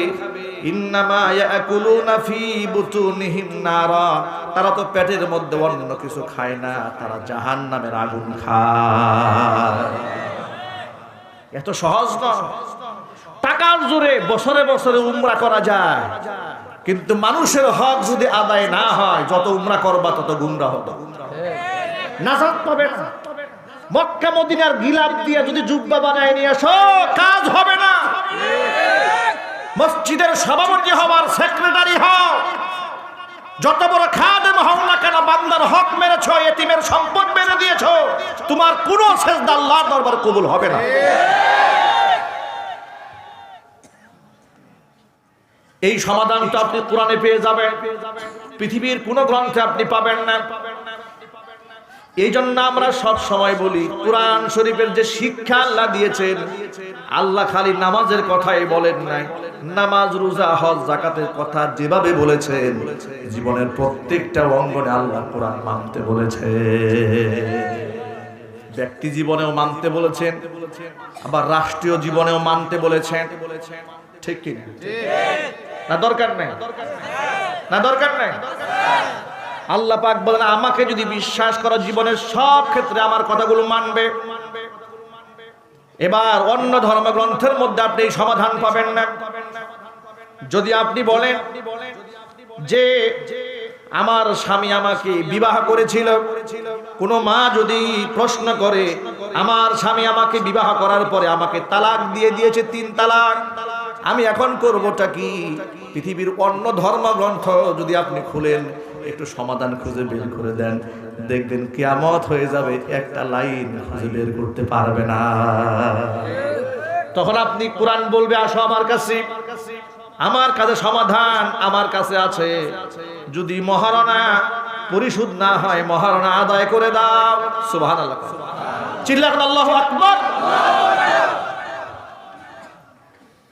ইন্নামা ইয়াকুলুনা ফি বুতুনিহিম নারা, তারা তো পেটের মধ্যে অন্য কিছু খায় না, তারা জাহান্নামের আগুন খায়। এত সহজ না। টাকার জোরে বছরে বছরে উমরা করা যায়, কিন্তু মানুষের হক যদি আদায় না হয়, যত উমরা করবা তত গুমরা হবে, নাজাত পাবে না। মক্কা মদিনার গিলাফ দিয়ে যদি জুব্বা বানায় নিয়ে আসো, কাজ হবে না। মসজিদের সভাপতি হওয়ার সেক্রেটারি হও, যত বড় খাদেম হও না কেন, বান্দার হক মেরেছো, এতিমের সম্পদ মেরে দিয়েছো, তোমার কোনো সেজদা আল্লাহর দরবারে কবুল হবে না। এই সমাধানটা আপনি কোরআনে পেয়ে যাবেন, পৃথিবীর কোন গ্রন্থে আপনি পাবেন না। এই জন্য আমরা সব সময় বলি, কোরআন শরীফের যে শিক্ষা আল্লাহ দিয়েছেন, আল্লাহ খালি নামাজের কথাই বলেন নাই, নামাজ, রোজা, হজ, যাকাতের কথা যেভাবে বলেছেন, জীবনের প্রত্যেকটা অঙ্গনে আল্লাহ কোরআন মানতে বলেছে। ব্যক্তি জীবনেও মানতে বলেছেন, আবার রাষ্ট্রীয় জীবনেও মানতে বলেছেন, ঠিক কি না? দরকার নাই, না দরকার নাই। আল্লাহ পাক বলেন, আমাকে যদি বিশ্বাস করো, জীবনের সব ক্ষেত্রে আমার কথাগুলো মানবে। এবার অন্য ধর্মগ্রন্থের মধ্যে আপনি এই সমাধান পাবেন না। যদি আপনি বলেন যে আমার স্বামী আমাকে বিবাহ করেছিল, কোন মা যদি প্রশ্ন করে আমার স্বামী আমাকে বিবাহ করার পরে আমাকে তালাক দিয়ে দিয়েছে, 3 তালাক, আমি এখন করবোটা কি? পৃথিবীর অন্য ধর্মগ্রন্থ যদি আপনি খুলেন, একটু সমাধান খুঁজে বের করে দেন, দেখবেন কিয়ামত হয়ে যাবে, একটা লাইন খুঁজে বের করতে পারবে না। তখন আপনি কোরআন বলবে, আসো আমার কাছে, আমার কাছে সমাধান আমার কাছে আছে। যদি মহারণা পরিশোধ না হয়, মহারণা আদায় করে দাও। সুবহানাল্লাহ, চিল্লান আল্লাহু আকবার।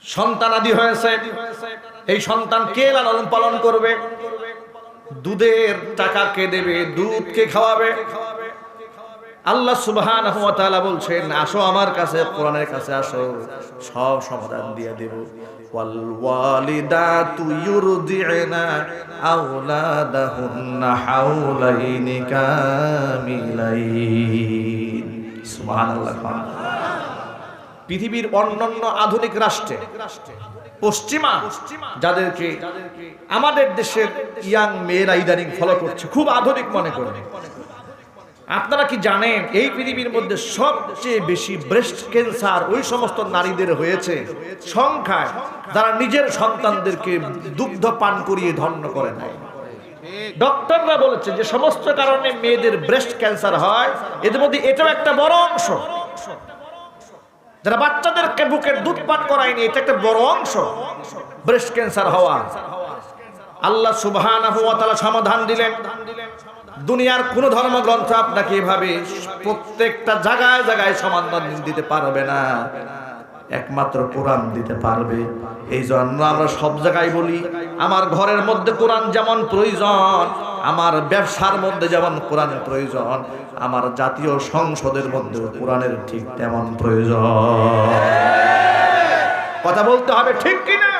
সন্তান আদি হয়েছে, এই সন্তান কে লালন পালন করবে? দুধের টাকা কে দেবে? দুধ কে খাওয়াবে? আল্লাহ সুবহানাহু ওয়া তাআলা বলছেন, আসো আমার কাছে, কোরআনের কাছে আসো, সব সমাধান দিয়ে দেব। ওয়াল ওয়ালিদাতু ইউরদি'না আওলাদাহুন্না হাওলাইনি কামিলাইন। সুবহানাল্লাহ। পৃথিবীর অন্যান্য আধুনিক রাষ্ট্রে, পশ্চিমা যাদেরকে আমাদের দেশের ইয়াং মেয়েরা ইদানিং ফলো করছে, খুব আধুনিক মনে করে, আপনারা কি জানেন এই পৃথিবীর মধ্যে সবচেয়ে বেশি ব্রেস্ট ক্যান্সার ওই সমস্ত নারীদের হয়েছে সংখ্যায় যারা নিজের সন্তানদেরকে দুগ্ধ পান করিয়ে ধন্য করে নাই। ডক্টররা বলেছে যে সমস্ত কারণে মেয়েদের ব্রেস্ট ক্যান্সার হয়, এদের মধ্যে এটাও একটা বড় অংশ। যারা বাচ্চাদেরকে বুকের দুধ পান করায়নি, এটা একটা বড় অংশ ব্রেস্ট ক্যান্সার হওয়া। আল্লাহ সুবহানাহু ওয়া তাআলা সমাধান দিলেন। দুনিয়ার কোন ধর্মগ্রন্থ আপনাকে এভাবে প্রত্যেকটা জায়গায় জায়গায় সমাধান দিতে পারবে না, একমাত্র কোরআন দিতে পারবে। এই জন্য আমরা সব জায়গায় বলি, আমার ঘরের মধ্যে কোরআন যেমন প্রয়োজন, আমার ব্যবসার মধ্যে যেমন কোরআনের প্রয়োজন, আমার জাতীয় সংসদের মধ্যে কোরআনের ঠিক তেমন প্রয়োজন। কথা বলতে হবে, ঠিক কিনা?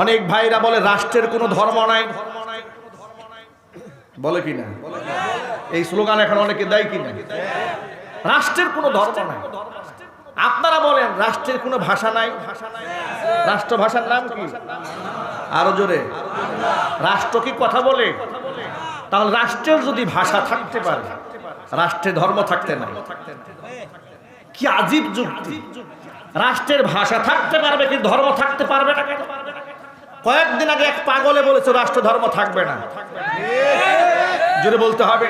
অনেক ভাইরা বলে রাষ্ট্রের কোনো ধর্ম নাই, বলে কিনা? এই স্লোগান এখন অনেকে দেয় কিনা? রাষ্ট্রের কোনো ধর্ম নাই। আপনারা বলেন রাষ্ট্রের কোনো ভাষা নাই। রাষ্ট্র ভাষার নাম কি? আরো জোরে। রাষ্ট্র কি কথা বলে? তাহলে রাষ্ট্রের যদি ভাষা থাকতে পারে, রাষ্ট্রের ধর্ম থাকতে না। কি আজীব যুক্তি! রাষ্ট্রের ভাষা থাকতে পারবে কিন্তু ধর্ম থাকতে পারবে না কেন? কয়েকদিন আগে এক পাগলে বলেছে রাষ্ট্র ধর্ম থাকবে না। জোরে বলতে হবে।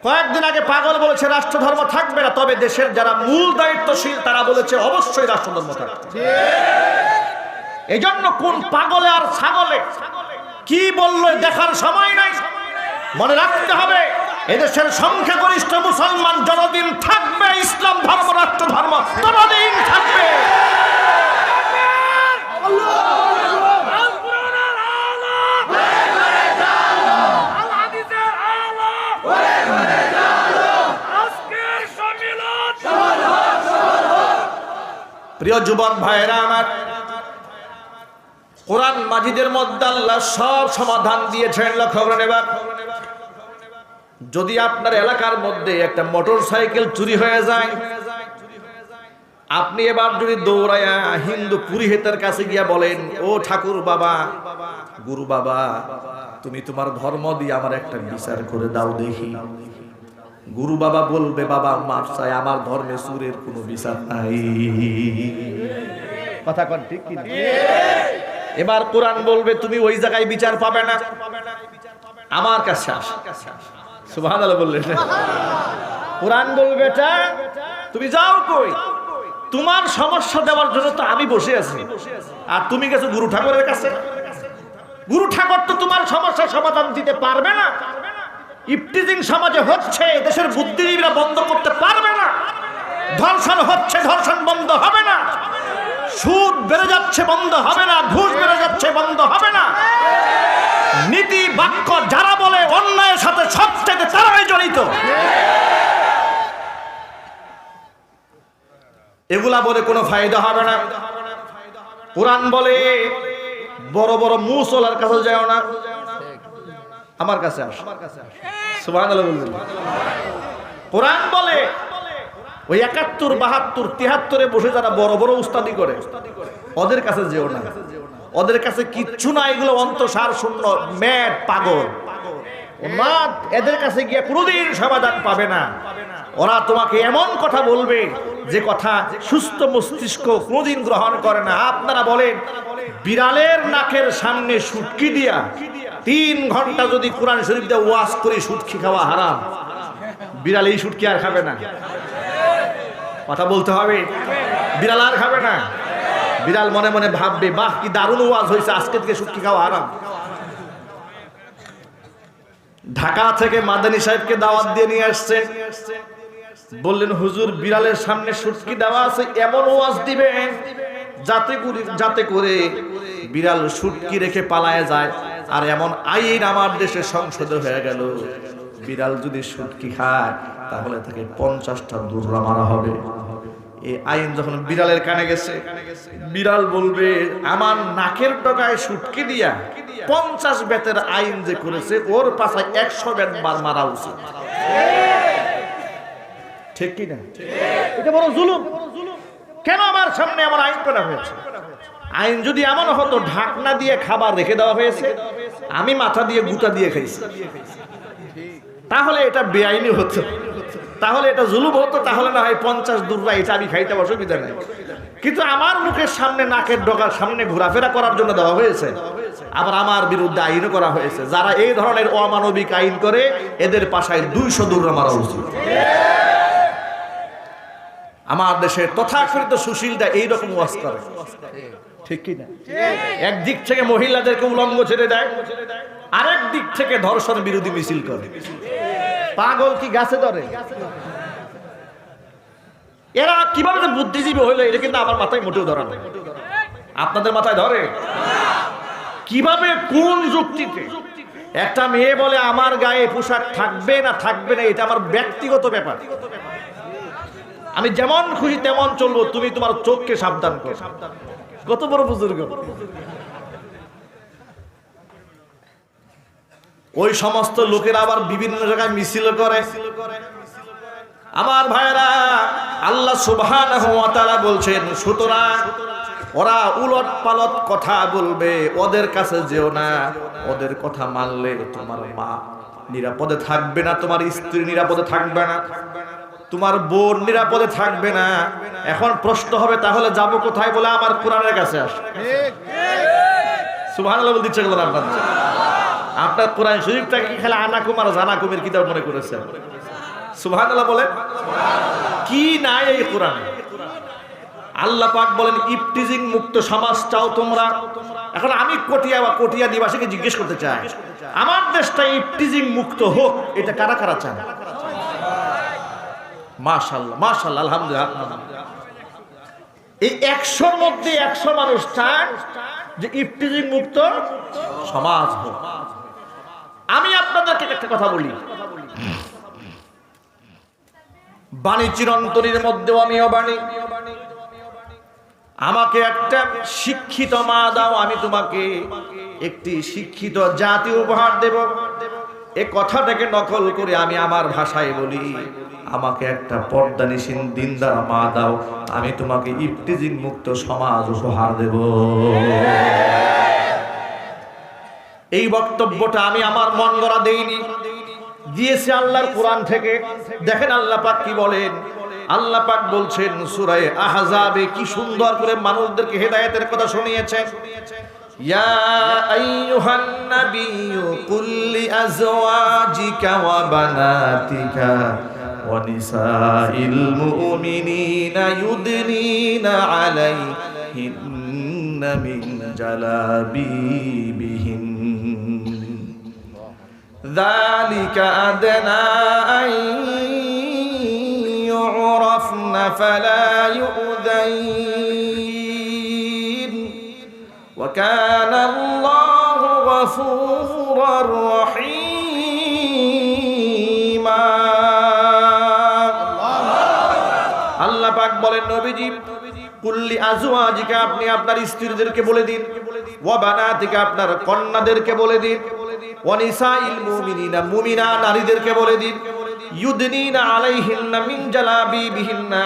কয়েকদিন আগে পাগল বলেছে রাষ্ট্র ধর্ম থাকবে না, তবে দেশের যারা মূল দায়িত্বশীল তারা বলেছে অবশ্যই রাষ্ট্র ধর্ম থাকবে। এই জন্য কোন পাগলে আর ছাগলে কি বললো দেখার সময় নাই। মনে রাখতে হবে, এদেশের সংখ্যাগরিষ্ঠ মুসলমান যতদিন থাকবে, ইসলাম ধর্ম রাষ্ট্র ধর্ম ততদিন থাকবে। প্রিয় যুবক ভাইরা আমার, কোরআন মাজিদের মধ্যে আল্লাহ সব সমাধান দিয়েছেন। লক্ষ্য করেন এবার, যদি আপনার এলাকার মধ্যে একটা মোটরসাইকেল চুরি হয়ে যায়, আপনি এবার যদি দৌড়ায়া হিন্দু পুরোহিতের কাছে গিয়া বলেন, ও ঠাকুর বাবা, গুরু বাবা, তুমি তোমার ধর্ম দিয়ে আমার একটা বিচার করে দাও দেখি। গুরু বাবা বলবে, বাবা মাফ চাই, আমার ধর্মে সুরের কোনো বিচার নাই। কথা কোন ঠিক কি? এবার কোরআন বলবে, তুমি ওই জায়গায় বিচার পাবে না, আমার কাছে আসো। সুবহানাল্লাহ বললেন। কোরআন বলবে, এটা তুমি যাও কই? তোমার সমস্যা দেওয়ার জন্য তো আমি বসে আছি, আর তুমি গেছো গুরু ঠাকুরের কাছে। গুরু ঠাকুর তো তোমার সমস্যার সমাধান দিতে পারবে না। ইফতিজিং সমাজে হচ্ছে, দেশের বুদ্ধিজীবীরা বন্ধ করতে পারবে না। ধর্ষণ হচ্ছে, ধর্ষণ বন্ধ হবে না। সুদ বেড়ে যাচ্ছে, বন্ধ হবে না। ঘুষ বেড়ে যাচ্ছে, বন্ধ হবে না। নীতি বাক্য যারা বলে অন্যায়ের সাথে সবচেয়ে তারাই জড়িত। এগুলা বলে কোনো ফায়দা হবে না। কোরআন বলে, বড় বড় মুসলার কাছে যাও না, আমার কাছে আসো। সুবহানাল্লাহ বললেন। কোরআন বলে, ওই 71, 72, 73-এ বসে যারা বড় বড় উস্তাদি করে, ওদের কাছে যেও না। ওদের কাছে কিচ্ছু না, এগুলো অন্তঃসার শূন্য, ম্যাড, পাগল। এদের কাছে গিয়ে কোনোদিন সমাধান পাবে না। ওরা তোমাকে এমন কথা বলবে যে কথা সুস্থ মস্তিষ্ক কোনোদিন গ্রহণ করে না। আপনারা বলেন, বিড়ালের নাকের সামনে সুটকি দিয়া 3 ঘন্টা যদি কোরআন শরীফ দিয়ে ওয়াজ করে সুটকি খাওয়া হারাম, বিড়াল এই সুটকি আর খাবে না। কথা বলতে হবে, বিড়াল আর খাবে না। বিড়াল মনে মনে ভাববে, বাহ কি দারুণ ওয়াজ হয়েছে, আজকে থেকে সুটকি খাওয়া হারাম। ঢাকা থেকে মাদানী সাহেবকে দাওয়াত দিয়ে নিয়ে আসছেন, বললেন, হুজুর বিড়ালের সামনে সুটকি দেওয়া আছে, এমন ওয়াজ দিবেন যাতে করে বিড়াল সুটকি রেখে পালায় যায়। আর এমন আইন আমার দেশে সংসদে হয়ে গেল, বিড়াল যদি সুটকি খায় তাহলে তাকে 50টা দৌড়া মারা হবে। এই আইন যখন বিড়ালের কানে গেছে, বিড়াল বলবে, আমার নাকের ডগায় সুটকি দিয়া 50 বেতের আইন যে করেছে, ওর পাশায় 100 বেত বার মারা উচিত। ঠিক কি না? এটা বড় জুলুম। কেন আমার সামনে আমার আইন করা হয়েছে? আইন যদি এমন হতো ঢাকনা দিয়ে খাবার রেখে দেওয়া হয়েছে, আমি মাথা দিয়ে গুটা দিয়ে খাইছি, তাহলে এটা বেআইনি হতো, তাহলে এটা জুলুম হতো, তাহলে না হয় 50 দূররা এটা আমি খাইতে অসুবিধা নেই। কিন্তু আমার মুখের সামনে নাকের ডগার সামনে ঘোরাফেরা করার জন্য দেওয়া হয়েছে, আবার আমার বিরুদ্ধে আইনও করা হয়েছে। যারা এই ধরনের অমানবিক আইন করে এদের পাশায় 200 দৌড় মারা উচিত। আমার দেশের তথাকথিত সুশীলরা এইরকম ওয়াজ করে, ঠিক কি না? একদিক থেকে মহিলাদেরকে উলঙ্গ ছেড়ে দেয়, আরেক দিক থেকে ধর্ষণ বিরোধী মিছিল করে। পাগল কি গাছে ধরে? এরা কিভাবে যে বুদ্ধিজীবী হইলো এটা কিন্তু আমার মাথায় মোটেও ধরে না। আপনাদের মাথায় ধরে? কিভাবে, কোন যুক্তিতে একটা মেয়ে বলে আমার গায়ে পোশাক থাকবে না থাকবে না এটা আমার ব্যক্তিগত ব্যাপার, আমি যেমন খুশি তেমন চলবো, তুমি তোমার চোখকে সাবধান করো। কত বড় বুজুর্গ! ওই সমস্ত লোকেরা আবার বিভিন্ন জায়গায় মিছিল করে। আমার ভাইরা, আল্লাহ সুবহানাহু ওয়া তাআলা বলছেন, সুতরাং ওরা উলট পালট কথা বলবে, ওদের কাছে যেও না। ওদের কথা মানলে তোমার মা নিরাপদে থাকবে না, তোমার স্ত্রী নিরাপদে থাকবে না, তোমার বোন নিরাপদে থাকবে না। এখন প্রশ্ন হবে, তাহলে যাব কোথায়? বলে আমার কোরআনের কাছে আস। সুবহানাল্লাহ বলতে ইচ্ছা করলেন আপনার? আপনার কোরআন শরীফটাকে কি খেলে আনাকুম আর জানাকুমের কিতাব মনে করেছেন? সুবহানাল্লাহ বলেন। কি নাই এই কোরআনে? আল্লাহ পাক বলেন ইফটিজিং মুক্ত সমাজ চাও তোমরা। এখন আমি কটিয়া নিবাসীকে জিজ্ঞেস করতে চাই, আমার দেশটা ইফটিজিং মুক্ত হোক, এটা কারা কারা চান? মাশাআল্লাহ, মাশাআল্লাহ, আলহামদুলিল্লাহ। এই 100-র মধ্যে 100 মানুষ চান যে ইফটিজিং মুক্ত সমাজ হোক। আমি আপনাদেরকে একটা কথা বলি, বাণী চিরন্তনীর মধ্যেও আমিও বাণী, আমাকে একটা শিক্ষিত মা দাও, আমি তোমাকে একটি শিক্ষিত জাতি উপহার দেব। এ কথাটাকে নকল করে আমি আমার ভাষায় বলি, আমাকে একটা পর্দানিসীন দিনদার মা দাও, আমি তোমাকে ইফতিজিং মুক্ত সমাজ উপহার দেব। এই বক্তব্যটা আমি আমার মন গড়া দেইনি, দিয়েছে আল্লাহর কোরআন থেকে। দেখেন আল্লাহ পাক কি বলেন। আল্লাহ পাক বলছেন সূরা আহজাবে, কি সুন্দর করে মানুষদেরকে হেদায়েতের কথা শুনিয়েছেন। ইয়া আইয়ুহান নাবিয়্যু কুল লিআজওয়াজিকা ওয়া বানাতিকা ওয়া নিসাইল মুমিনিনা ইউদনিনা আলাইহিন্না মিন জালাবিবিহিন যালিকা আদনা আন ইউরাফনা ফালা ইউযাইন ওয়া কানা আল্লাহু গফুরার রহিমা। আল্লাহ পাক বলেন, নবীজি কুল্লি আজওয়াজিকা, আপনি আপনার স্ত্রীদেরকে বলে দিন, ওয়া বানাতিকা, আপনার কন্যাদেরকে বলে দিন, ওয়া নিসাইল মুমিনিনা, মুমিনা নারীদেরকে বলে দিন, ইউদনিনা আলাইহিন্না মিন জালাবিবিহিন্না।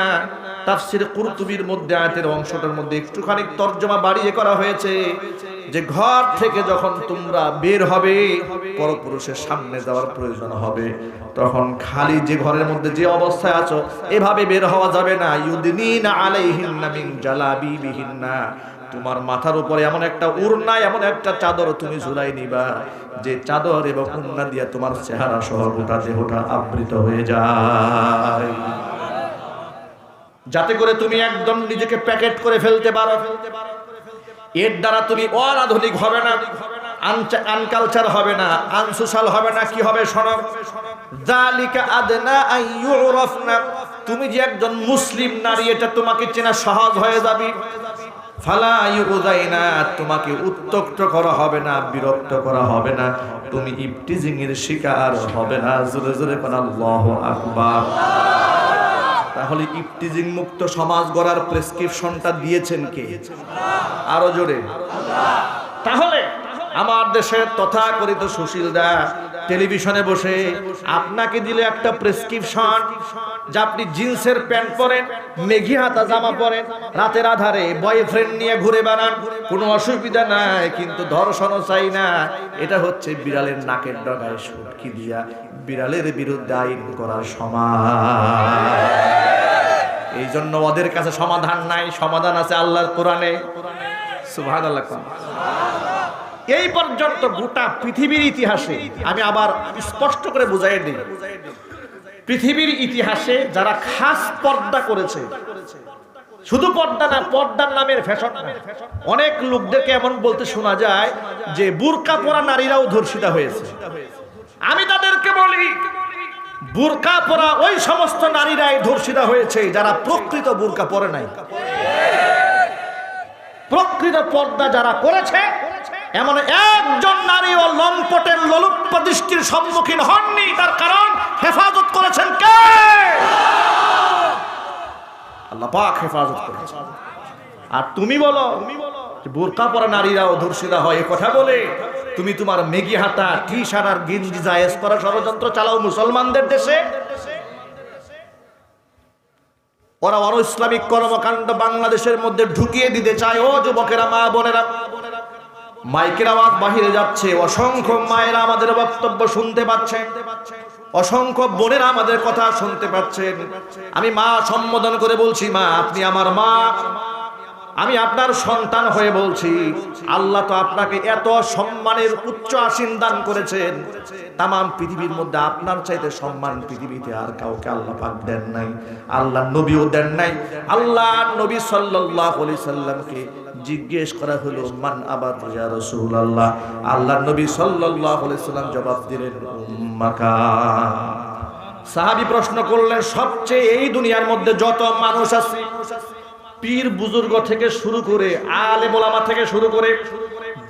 তাফসীর কুরতুবীর মধ্যে আয়াতের অংশটার মধ্যে একটুখানি তরজমা বাড়িয়ে করা হয়েছে যে ঘর থেকে যখন তোমরা বের হবে, পরপুরুষের সামনে যাওয়ার প্রয়োজন হবে, তখন খালি যে ঘরের মধ্যে যে অবস্থায় আছো এভাবে বের হওয়া যাবে না। ইউদনিনা আলাইহিন্না মিন জালাবিবিহিন্না, তোমার মাথার উপরে এমন একটা উড়না, এমন একটা চাদর তুমি ঝুলাই নিবা যে চাদর এবং উড়না দিয়ে তোমার চেহারা সহ গোটা দেহটা আবৃত হয়ে যায়, যাতে করে তুমি একদম নিজেকে প্যাকেট করে ফেলতে পারো। এর দ্বারা তুমি অনাধুনিক হবে না, আনকালচার হবে না, আনসোশাল হবে না। কি হবে শোনো, যালিকা আদনা আন ইউরাফনা, তুমি যে একজন মুসলিম নারী এটা তোমাকে চেনা সহজ হয়ে যাবে। ফালা ইউযাইনা, তোমাকে উত্ত্যক্ত করা হবে না, বিরক্ত করা হবে না, তুমি ইফতিজিং এর শিকার হবে না। জোরে জোরে কোন আল্লাহু আকবার। তাহলে ইফতিজিং মুক্ত সমাজ গড়ার প্রেসক্রিপশনটা দিয়েছেন কে? আরো জোরে। তাহলে আমার দেশের তথাকথিত সুশীলরা টেলিভিশনে বসে আপনাকে দিলে একটা প্রেসক্রিপশন যে আপনি জিন্সের প্যান্ট পরেন, মেঘি হাতা জামা পরেন, রাতের আধারে বয়ফ্রেন্ড নিয়ে ঘুরে বেড়ান, কোনো অসুবিধা নাই, কিন্তু ধর্ষণও চাই না। এটা হচ্ছে বিড়ালের নাকের ডগায় সুটকি দিয়া বিড়ালের বিরুদ্ধে আইন করার সমান। এই জন্য ওদের কাছে সমাধান নাই, সমাধান আছে আল্লাহর কোরআনে। সুবহানাল্লাহ। এই পর্যন্ত গোটা পৃথিবীর ইতিহাসে, আমি আবার স্পষ্ট করে বুঝাই দিই, পৃথিবীর ইতিহাসে যারা খাস পর্দা করেছে, শুধু পর্দা না, পর্দার নামের ফ্যাশন, অনেক লোকদেরকে এমন বলতে শোনা যায় যে বুরকা পরা নারীরাও ধর্ষিতা হয়েছে। আমি তাদেরকে বলি, বুরকা পরা ওই সমস্ত নারীরাই ধর্ষিতা হয়েছে যারা প্রকৃত বুরকা পরে নাই। প্রকৃত পর্দা যারা করেছে, এমন একজন নারী ও লম্পটের লোলুপ দৃষ্টির সম্মুখীন হননি। তার কারণ হেফাজত করেছেন কে? আল্লাহ পাক হেফাজত করেছেন। আর তুমি বলো বোরকা পরা নারীরাও ধর্ষিতা হয়, এ কথা বলে তুমি তোমার মেগি হাতা, টি শার্ট আর গেঞ্জি জায়েজ করার ষড়যন্ত্র চালাও মুসলমানদের দেশে। ওরা ইসলামিক কর্মকাণ্ড বাংলাদেশের মধ্যে ঢুকিয়ে দিতে চায়। ও যুবকেরা, মা বোনেরা, মাইকের আওয়াজ বাহিরে যাচ্ছে, অসংখ্য মায়েরা আমাদের বক্তব্য শুনতে পাচ্ছেন, অসংখ্য বোনেরা আমাদের কথা শুনতে পাচ্ছেন। আমি মা সম্বোধন করে বলছি, মা আপনি আমার মা, আমি আপনার সন্তান হয়ে বলছি, আল্লাহ তো আপনাকে এত সম্মানের উচ্চ আসীন দান করেছেন, তামাম পৃথিবীর মধ্যে আপনার চাইতে সম্মান পৃথিবীতে আর কাউকে আল্লাহ পাক দেন নাই, আল্লাহ নবীও দেন নাই। আল্লাহ নবী সাল্লাল্লাহু আলাইহি সাল্লামকে জিজ্ঞেস করা হলো, মান আবাদ ইয়া রাসূলুল্লাহ। আল্লাহ নবী সাল্লাল্লাহু আলাইহি সাল্লাম জবাব দিলেন, উম্মাকা। সাহাবী প্রশ্ন করলেন, সবচেয়ে এই দুনিয়ার মধ্যে যত মানুষ আছে, পীর বুজুর্গ থেকে শুরু করে আলেম ওলামা থেকে শুরু করে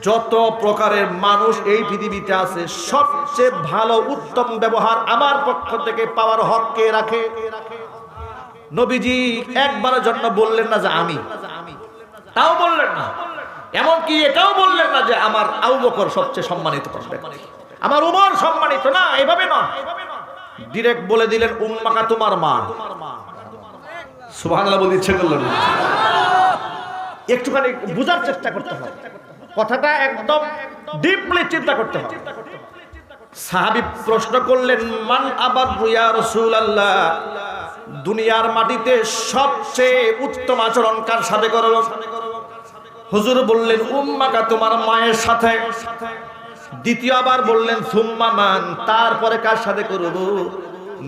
যত প্রকারের মানুষ এই পৃথিবীতে আছে, সবচেয়ে ভালো উত্তম ব্যবহার আমার পক্ষ থেকে পাওয়ার হক কে রাখে? নবীজি একবারের জন্য বললেন না যে আমি, তাও বললেন না, এমনকি এটাও বললেন না যে আমার আবু বকর সবচেয়ে সম্মানিত ব্যক্তি, আমার উমর সম্মানিত, না, এভাবে না, ডিরেক্ট বলে দিলেন, উম্মাকা তোমার মা। সুবহানাল্লাহ বলতে ইচ্ছে করলো না। একটুখানি বুঝার চেষ্টা করতে হবে, কথাটা একদম ডিপলি চিন্তা করতে হবে। সাহাবী প্রশ্ন করলেন, মান আবারু ইয়া রাসূলুল্লাহ, দুনিয়ার মাটিতে সবচেয়ে উত্তম আচরণ কার সাথে করলো? হুজুর বললেন, উম্মাকা তোমার মায়ের সাথে। দ্বিতীয়বার বললেন, সুম্মা মান, তারপরে কার সাথে করব?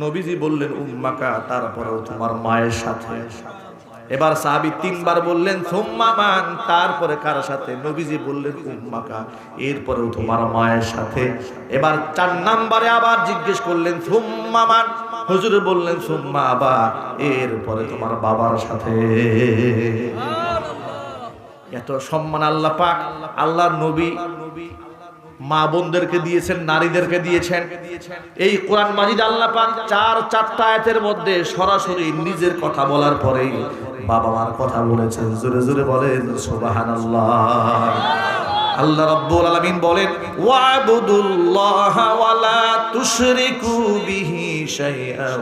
নবীজি বললেন, উম্মাকা, তারপরেও তোমার মায়ের সাথে। এবার সাহাবী তিনবার বললেন, সুম্মা মান, তারপরে কার সাথে? নবীজি বললেন, উম্মাকা, এরপরেও তোমার মায়ের সাথে। এবার 4 নম্বরে আবার জিজ্ঞেস করলেন, সুম্মা মান। হুজুর বললেন, সুম্মা আবা, এরপরে তোমার বাবার সাথে। এত সম্মান আল্লাহ পাক আল্লাহর নবী মা বোনদেরকে দিয়েছেন, নারীদেরকে দিয়েছেন। এই কোরআন মাজিদ আল্লাহ পাক 4 আয়াতের মধ্যে সরাসরি নিজের কথা বলার পরেই বাবা মার কথা বলেছেন। জোরে জোরে বলেন সুবহানাল্লাহ। আল্লাহ রাব্বুল আলামিন বলেন, ওয়াবুদুল্লাহা ওয়ালা তুশরিকু বিহি শাইআন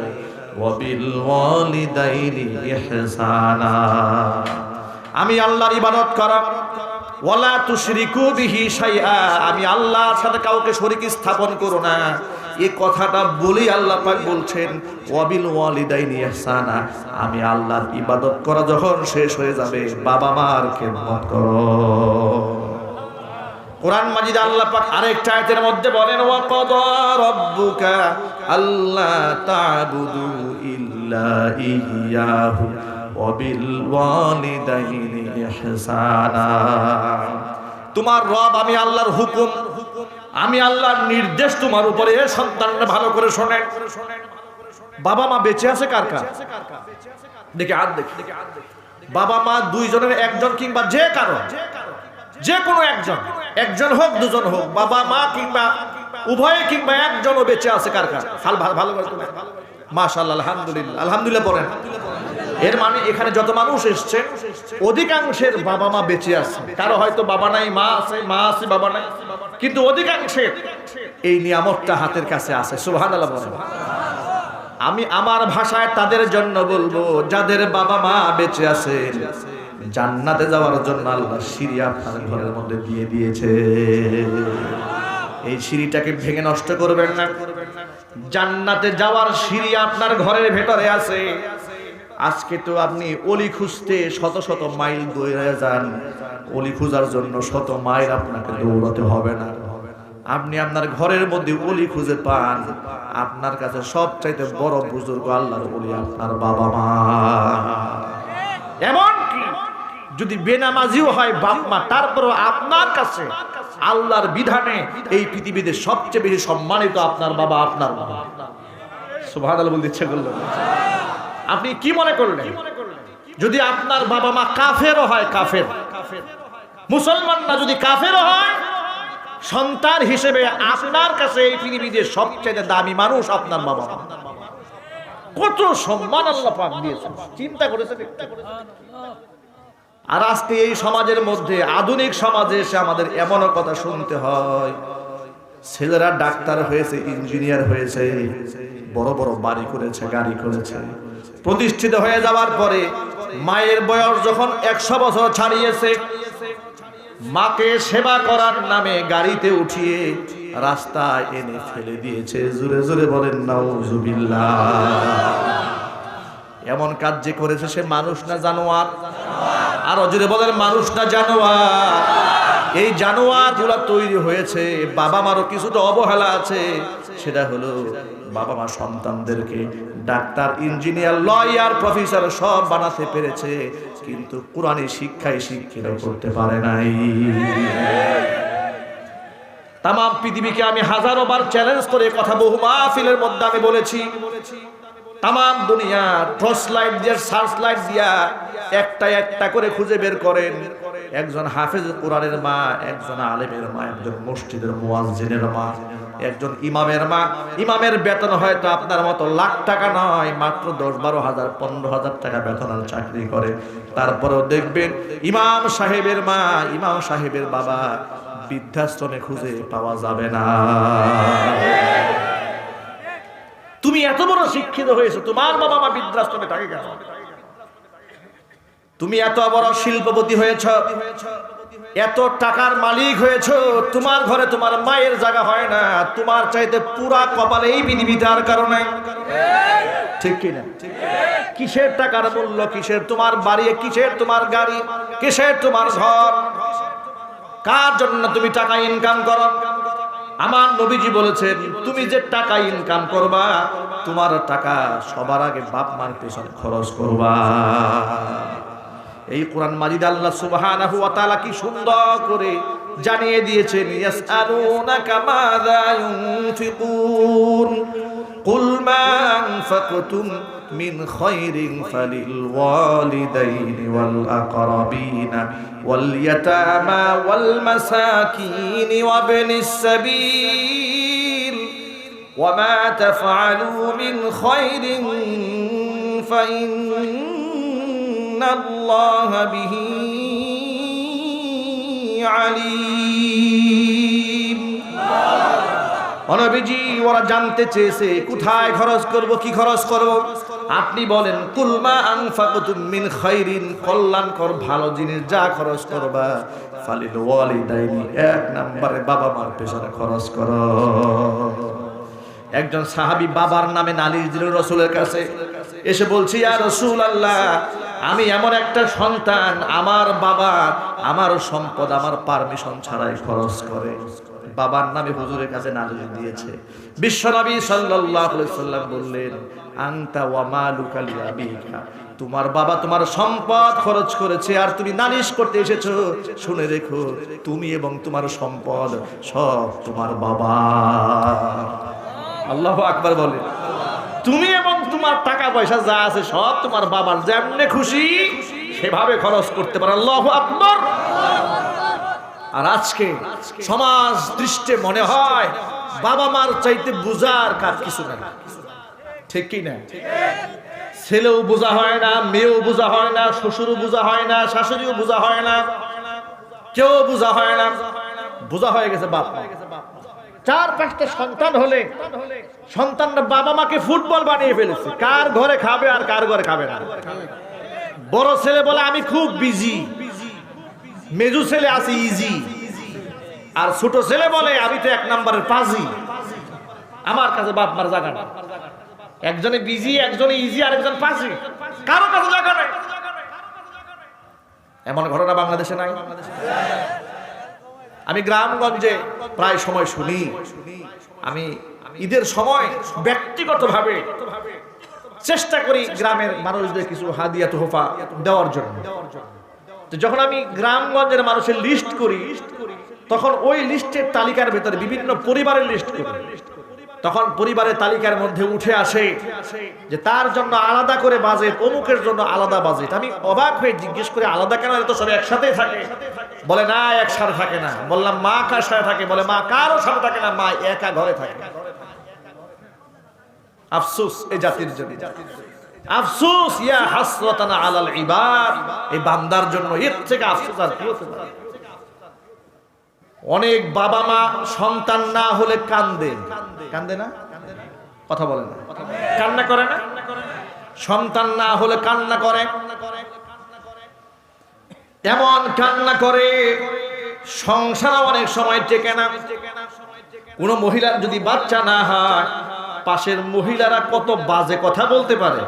ওয়া বিল ওয়ালিদাইনি ইহসানা। আমি আল্লাহর ইবাদত করা, ওয়ালা তুশরিকু বিহি শাইআ, আমি আল্লাহর সাথে কাউকে শরীক স্থাপন করো না। এই কথাটা বলি আল্লাহ পাক বলছেন, ওয়াবিল ওয়ালিদাইনি ইহসানা, আমি আল্লাহর ইবাদত করা যখন শেষ হয়ে যাবে, বাবা মার খেদমত করো। কোরআন মাজিদে আল্লাহ পাক আরেকটা আয়াতের মধ্যে বলেন, ওয়া কাদা রাব্বুকা আল্লা তা'বুদু ইল্লা ইয়্যাহু ওয়া বিল ওয়ালিদাইনি ইহসানা। তোমার রব, আমি আল্লাহর হুকুম, আমি আল্লাহর নির্দেশ তোমার উপরে, সন্তানরা ভালো করে শোনেন। বাবা মা বেঁচে আছে কার কার? দেখে হাত দেখি। বাবা মা দুইজনের একজন কিংবা যে কারো, যে কোনো একজন হোক দুজন হোক, বাবা মা কিংবা উভয়ে কিংবা একজনও বেঁচে আছে কার কার? ভালো করে মাশাআল্লাহ, আলহামদুলিল্লাহ, আলহামদুলিল্লাহ বলেন। এর মানে এখানে যত মানুষ এসছে অধিকাংশের বাবা মা বেঁচে আছে। কারো হয়তো বাবা নাই, মা আছে, মা আছে, বাবা নাই, কিন্তু অধিকাংশের এই নিয়ামতটা হাতের কাছে আছে। সুবহানাল্লাহ বলেন। আমি আমার ভাষায় তাদের জন্য বলবো, যাদের বাবা মা বেঁচে আছে, জান্নাতে যাওয়ার জন্য আল্লাহ সিঁড়ি আপনার ঘরের মধ্যে দিয়ে দিয়েছে। এই সিঁড়িটাকে ভেঙে নষ্ট করবেন না। জান্নাতে যাওয়ার সিঁড়ি আপনার ঘরের ভেতরে আছে। আজকে তো আপনি অলি খুঁজতে শত শত মাইল দৌড়ে যান, অলি খোঁজার জন্য শত মাইল আপনাকে দৌড়াতে হবে না। আপনি আপনার ঘরের মধ্যে অলি খুঁজে পান। আপনার কাছে সবচাইতে বড় বুজুর্গ আল্লাহর ওলি আপনার বাবা মা। এমনকি যদি বেনামাজিও হয় বাপ মা, তারপরও আপনার কাছে আল্লাহর বিধানে এই পৃথিবীতে সবচেয়ে বেশি সম্মানিত আপনার বাবা, আপনার বাবা। সুবহানাল্লাহ বলতে ইচ্ছে করলো। আপনি কি মনে করলেন যদি আপনার বাবা মা কাফেরও হয়, কাফের মুসলমান না, যদি কাফেরও হয়, সন্তান হিসেবে আপনার কাছে এই পৃথিবীতে সবচেয়ে দামি মানুষ আপনার বাবা মা। কত সম্মান আল্লাহ পাক দিয়েছেন, চিন্তা করেছেন? আর আজকে এই সমাজের মধ্যে, আধুনিক সমাজে এসে আমাদের এমনও কথা শুনতে হয়, ছেলেরা ডাক্তার হয়েছে, ইঞ্জিনিয়ার হয়েছে, বড় বড় বাড়ি করেছে, গাড়ি করেছে, প্রতিষ্ঠিত হয়ে যাওয়ার পরে মায়ের বয়স যখন 100 বছর ছাড়িয়েছে, মাকে সেবা করার নামে গাড়িতে উঠিয়ে রাস্তায় এনে ফেলে দিয়েছে। জোরে জোরে বলেন নাউজুবিল্লাহ। এমন কাজ যে করেছে সে মানুষ না জানোয়ার? আর জোরে বলেন মানুষ না জানোয়ার? এই জানোয়ার গুলা তৈরি হয়েছে, বাবা মারও কিছুটা অবহেলা আছে। সেটা হলো বাবা মা সন্তানদেরকে ডাক্তার, ইঞ্জিনিয়ার, লয়ার, প্রফেসর সব বানাতে পেরেছে, কিন্তু কোরআনী শিক্ষায় শিক্ষিত করতে পারে নাই। তাম পৃথিবীকে আমি হাজারো বার চ্যালেঞ্জ করে কথা বহু মাহফিলের মধ্যে আমি বলেছি, তাম দুনিয়া টর্চ লাইট দিয়ে, সার্চ লাইট দিয়া একটা একটা করে খুঁজে বের করেন একজন হাফেজ কোরআনের মা, একজন আলেমের মা, একজন মসজিদের মুয়াজ্জিনের মা, একজন ইমামের মা। ইমামের বেতন হয়তো আপনার মতো লাখ টাকা নয়, মাত্র 10-12 হাজার 15 হাজার টাকা বেতনের চাকরি করে। তারপরেও দেখবেন ইমাম সাহেবের মা, ইমাম সাহেবের বাবা বৃদ্ধাশ্রমে খুঁজে পাওয়া যাবে না। তুমি এত বড় শিক্ষিত হয়েছো, তোমার বাবা মা বৃদ্ধাশ্রমে থাকে কেন? তুমি এত বড় শিল্পপতি হয়েছ, এত টাকার মালিক হয়েছ, তোমার ঘরে তোমার মায়ের জায়গা হয় না। তোমার চাইতে পুরা কপালে এই পৃথিবীটার কারণে, ঠিক কিনা? কিসের টাকার মূল্য, কিসের তোমার বাড়ি, কিসের তোমার গাড়ি, কিসের তোমার ঘর? কার জন্য তুমি টাকা ইনকাম করো? আমার নবীজি বলেছেন, তুমি যে টাকা ইনকাম করবা, তোমার টাকা সবার আগে বাপ মার পেছনে খরচ করবা। এই কোরআন মাজিদ আল্লাহ সুবহানাহু ওয়া তাআলা কি সুন্দর করে জানিয়ে দিয়েছেন, ইয়াসআলুনাকা মাযা ইউনফিকুন কুল মা আনফাকতুম মিন খায়রিন ফালিল ওয়ালিদাইনি ওয়াল আকরাবিনা ওয়াল ইয়াতামা ওয়াল মাসাকিন ওয়া ইবনিস সাবিল ওয়া মা তাফআলু মিন খায়রিন ফাইন্নাল্লাহা বিহি আলীম। নবীজি ওরা জানতে চেয়েছে কোথায় খরচ করব, কি খরচ করব। আপনি বলেন, কুল মা আনফাকতুম মিন খায়রিন, কল্যাণকর ভালো জিনিস যা খরচ করবা, ফালিল ওয়ালিদাইনি, এক নম্বরে বাবা মার পেছনে খরচ করো। একজন সাহাবী বাবার নামে নালিশ দিল রাসূলের কাছে, এসে বলছি, ইয়া রাসূলুল্লাহ, আমি এমন একটা সন্তান, আমার বাবা আমার সম্পদ আমার পারমিশন ছাড়াই খরচ করে। বাবার নামে হুজুরের কাছে নালিশ দিয়েছে। বিশ্বনবী সাল্লাল্লাহু আলাইহি সাল্লাম বললেন, আনতা ওয়া মালুকা লিআবিকা, তোমার বাবা তোমার সম্পদ খরচ করেছে আর তুমি নালিশ করতে এসেছো। শুনে রেখো, তুমি এবং তোমার সম্পদ সব তোমার বাবা। আল্লাহু আকবার বলে। তুমি এবং তোমার টাকা পয়সা যা আছে সব তোমার বাবার, যেমনে খুশি সেভাবে খরচ করতে পারো। আল্লাহু আকবার। আর আজকে সমাজ দৃষ্টে মনে হয় বাবা মার চাইতে বুঝার কাজ কিছু না, ঠিক কি না? ছেলেও বোঝা হয় না, মেয়েও বোঝা হয় না, শ্বশুরও বোঝা হয় না, শাশুড়িও বোঝা হয় না, কেউ বোঝা হয় না। বোঝা হয়ে গেছে বাপ মা। 4-5টা সন্তান হলে সন্তানরা বাবা মাকে ফুটবল বানিয়ে ফেলেছে, কার ঘরে খাবে আর কার ঘরে খাবে না। বড় ছেলে বলে আমি খুব বিজি, মেজু ছেলে আছে ইজি, আর ছোট ছেলে বলে আমি তো 1 নম্বরের পাজি, আমার কাছে বাপ মার জায়গা না। একজনে বিজি, একজনে ইজি, আর একজন পাজি। কারো কাছে জায়গা নেই। এমন ঘটনা বাংলাদেশে নাই? আমি গ্রামগঞ্জে প্রায় সময় শুনি। আমি ঈদের সময় ব্যক্তিগতভাবে চেষ্টা করি গ্রামের মানুষদের কিছু হাদিয়া তোহফা দেওয়ার জন্য। তো যখন আমি গ্রামগঞ্জের মানুষের লিস্ট করি, তখন ওই লিস্টের তালিকার ভেতরে বিভিন্ন পরিবারের লিস্ট করি। তখন পরিবারের তালিকার মধ্যে উঠে আসে যে তার জন্য আলাদা করে বাজেট, অমুকের জন্য আলাদা বাজেট। আমি অবাক হয়ে জিজ্ঞেস করে, আলাদা কেন? এত সব একসাথেই থাকে। বলে না, একসাথে থাকে না। বললাম মা কার সাথে থাকে? বলে মা কারো সাথে থাকে না, মা একা ঘরে থাকে। আফসোস এই জাতির জন্য, আফসোস ইয়া হাসরাতান আলাল ইবাদ। এই বান্দার জন্য এর থেকে আফসোস আর কি হতে পারে? অনেক বাবা মা সন্তান না হলে কান্দে। কান্দে না? কথা বলে না? কান্না করে না? সন্তান না হলে কান্না করে। এমন কান্না করে সংসার অনেক সময় টেকে না। কোন মহিলার যদি বাচ্চা না হয়, পাশের মহিলারা কত বাজে কথা বলতে পারে।